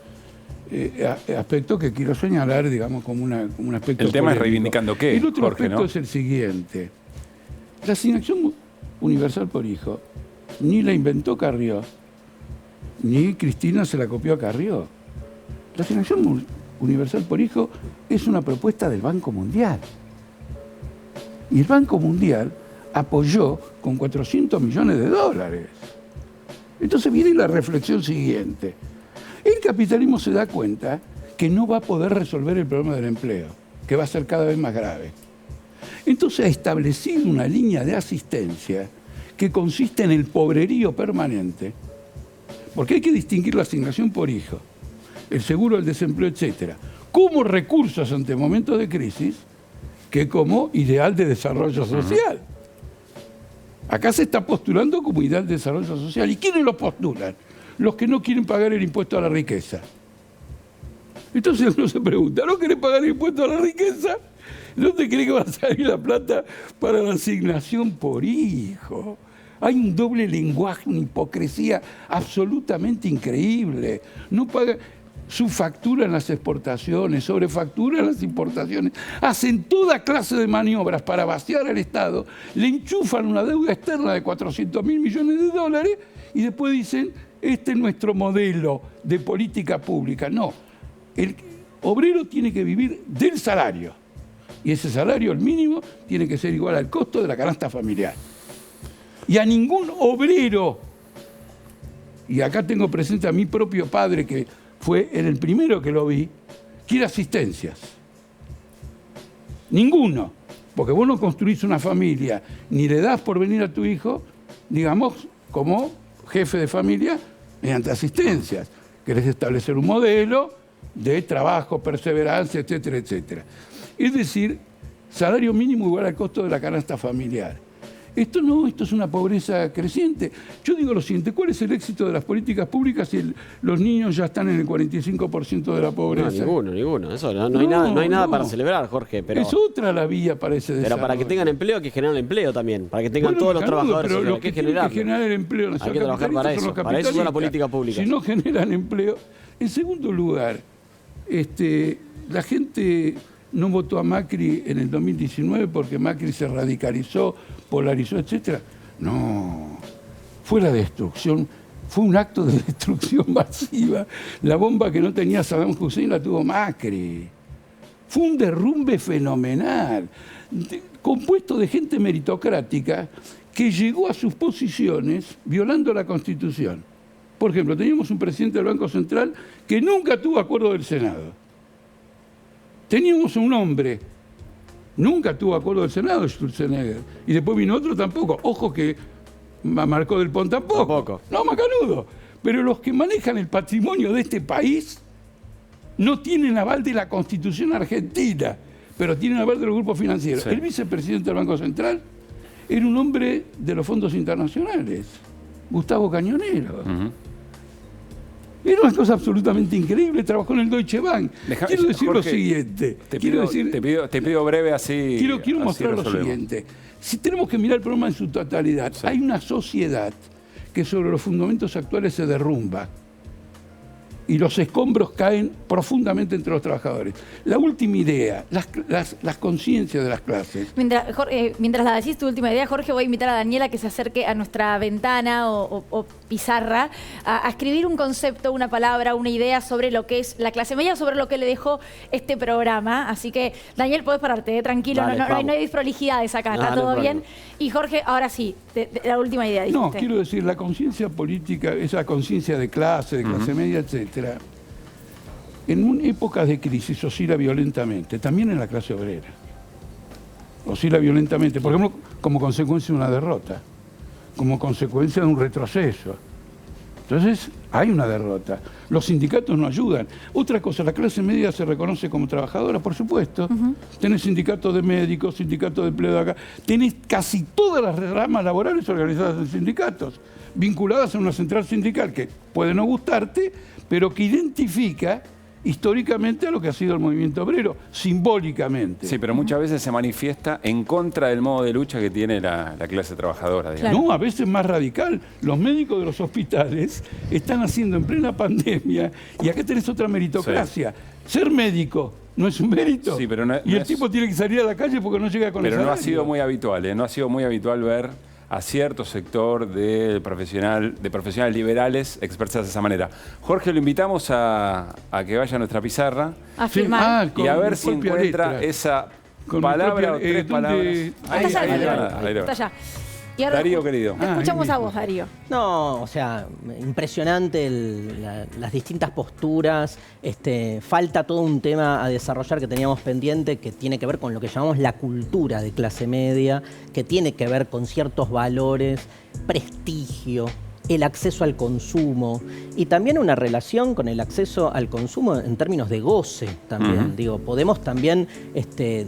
aspecto que quiero señalar, digamos, como un aspecto El tema polémico. es reivindicando qué, El otro Jorge, aspecto ¿no? es el siguiente. La asignación universal por hijo ni la inventó Carrió, ni Cristina se la copió a Carrió. La asignación universal por hijo es una propuesta del Banco Mundial. Y el Banco Mundial apoyó con 400 millones de dólares. Entonces viene la reflexión siguiente. El capitalismo se da cuenta que no va a poder resolver el problema del empleo, que va a ser cada vez más grave. Entonces ha establecido una línea de asistencia que consiste en el pobrerío permanente, porque hay que distinguir la asignación por hijo, el seguro del desempleo, etcétera, como recursos ante momentos de crisis, que como ideal de desarrollo social. Acá se está postulando como ideal de desarrollo social. ¿Y quiénes lo postulan? Los que no quieren pagar el impuesto a la riqueza. Entonces uno se pregunta, ¿no querés pagar el impuesto a la riqueza? ¿Dónde cree que va a salir la plata para la asignación por hijo? Hay un doble lenguaje, una hipocresía absolutamente increíble. No paga, subfacturan las exportaciones, sobrefacturan las importaciones, hacen toda clase de maniobras para vaciar al Estado, le enchufan una deuda externa de 400.000 millones de dólares y después dicen, este es nuestro modelo de política pública. No, el obrero tiene que vivir del salario y ese salario, el mínimo, tiene que ser igual al costo de la canasta familiar. Y a ningún obrero, y acá tengo presente a mi propio padre que fue el primero que lo vi, quiere asistencias. Ninguno. Porque vos no construís una familia, ni le das por venir a tu hijo, digamos, como jefe de familia, mediante asistencias. Querés establecer un modelo de trabajo, perseverancia, etcétera, etcétera. Es decir, salario mínimo igual al costo de la canasta familiar. Esto no, esto es una pobreza creciente. Yo digo lo siguiente, ¿cuál es el éxito de las políticas públicas si los niños ya están en el 45% de la pobreza? No, ninguno. Eso, no hay nada para celebrar, Jorge. Pero, es otra la vía para ese desarrollo. Pero para que tengan empleo hay que generar empleo también. Para que tengan todos los trabajadores pero hay que generar el empleo. Hay que trabajar para eso. Para eso es la política pública. Si no generan empleo. En segundo lugar, la gente no votó a Macri en el 2019 porque Macri se radicalizó, polarizó, etcétera. No, fue la destrucción, fue un acto de destrucción masiva. La bomba que no tenía Saddam Hussein la tuvo Macri. Fue un derrumbe fenomenal, compuesto de gente meritocrática que llegó a sus posiciones violando la Constitución. Por ejemplo, teníamos un presidente del Banco Central que nunca tuvo acuerdo del Senado. Teníamos un hombre, nunca tuvo acuerdo del Senado, Sturzenegger. Y después vino otro tampoco. Ojo que Marcó del Pont tampoco. No, macanudo. Pero los que manejan el patrimonio de este país no tienen aval de la Constitución argentina, pero tienen aval de los grupos financieros. Sí. El vicepresidente del Banco Central era un hombre de los fondos internacionales, Gustavo Cañonero. Era una cosa absolutamente increíble, trabajó en el Deutsche Bank. Quiero decir Jorge, lo siguiente. Te pido breve así. Quiero mostrar lo siguiente. Si tenemos que mirar el problema en su totalidad, hay una sociedad que sobre los fundamentos actuales se derrumba y los escombros caen profundamente entre los trabajadores. La última idea, las conciencias de las clases. Mientras la decís tu última idea, Jorge, voy a invitar a Daniela que se acerque a nuestra ventana o pizarra a escribir un concepto, una palabra, una idea sobre lo que es la clase media, sobre lo que le dejó este programa. Así que, Daniel, podés pararte, tranquilo, dale, no hay disprolijidades acá, está todo bien. Y Jorge, ahora sí, la última idea. No, quiero decir, la conciencia política, esa conciencia de clase media, etcétera, en épocas de crisis oscila violentamente, también en la clase obrera. Oscila violentamente, por ejemplo, como consecuencia de una derrota, como consecuencia de un retroceso. Entonces, hay una derrota. Los sindicatos no ayudan. Otra cosa, la clase media se reconoce como trabajadora, por supuesto. Tenés sindicatos de médicos, sindicatos de empleo de acá. Tenés casi todas las ramas laborales organizadas en sindicatos, vinculadas a una central sindical que puede no gustarte, pero que identifica históricamente a lo que ha sido el movimiento obrero, simbólicamente. Sí, pero muchas veces se manifiesta en contra del modo de lucha que tiene la clase trabajadora. Digamos. No, a veces más radical. Los médicos de los hospitales están haciendo en plena pandemia, y acá tenés otra meritocracia. Sí. Ser médico no es un mérito. Sí, pero y el tipo tiene que salir a la calle porque no llega con el salario. Pero no ha sido muy habitual, no ha sido muy habitual ver a cierto sector de profesionales liberales expresarse de esa manera. Jorge, lo invitamos a que vaya a nuestra pizarra a firmar y a ver si encuentra esa palabra o tres palabras. Ahí está allá. Y ahora, Darío, querido. Te escuchamos a vos, Darío. No, o sea, impresionante las distintas posturas. Falta todo un tema a desarrollar que teníamos pendiente, que tiene que ver con lo que llamamos la cultura de clase media, que tiene que ver con ciertos valores, prestigio, el acceso al consumo y también una relación con el acceso al consumo en términos de goce también. Digo, podemos también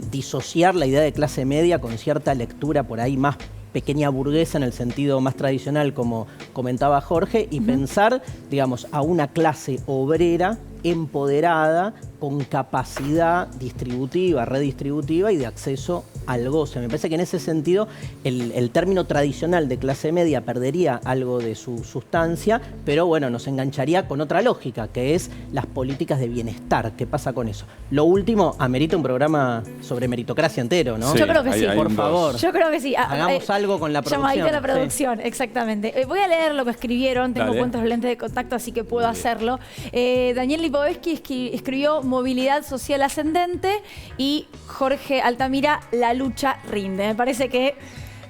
disociar la idea de clase media con cierta lectura por ahí más pequeña burguesa en el sentido más tradicional, como comentaba Jorge, y pensar, digamos, a una clase obrera empoderada, con capacidad distributiva, redistributiva y de acceso al goce. Me parece que en ese sentido el término tradicional de clase media perdería algo de su sustancia, pero bueno, nos engancharía con otra lógica, que es las políticas de bienestar. ¿Qué pasa con eso? Lo último, amerita un programa sobre meritocracia entero, ¿no? Sí, yo creo que sí. Por favor. Yo creo que sí. Hagamos algo con la producción. Llamadita a la producción, sí. Exactamente. Voy a leer lo que escribieron, tengo cuentos de lentes de contacto, así que puedo hacerlo. Daniel Lipovetsky escribió Movilidad Social Ascendente y Jorge Altamira, La lucha rinde. Me parece que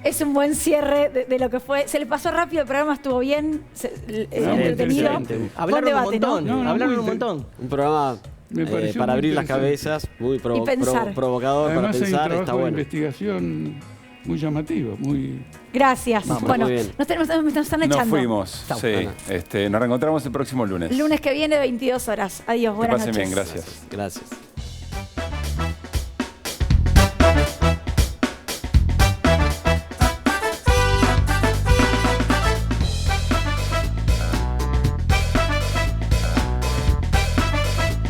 es un buen cierre de lo que fue. Se le pasó rápido, el programa estuvo bien, entretenido. Hablaron un montón, ¿no? Hablaron un montón. Un programa para abrir las cabezas, muy provocador. Además, para pensar, hay un está bueno. de investigación muy llamativo, muy... Gracias. Vamos, bueno, nos están echando. Nos fuimos, sí. Nos reencontramos el próximo lunes. El lunes que viene, 22 horas. Adiós, buenas noches. Que pasen bien, gracias. Gracias.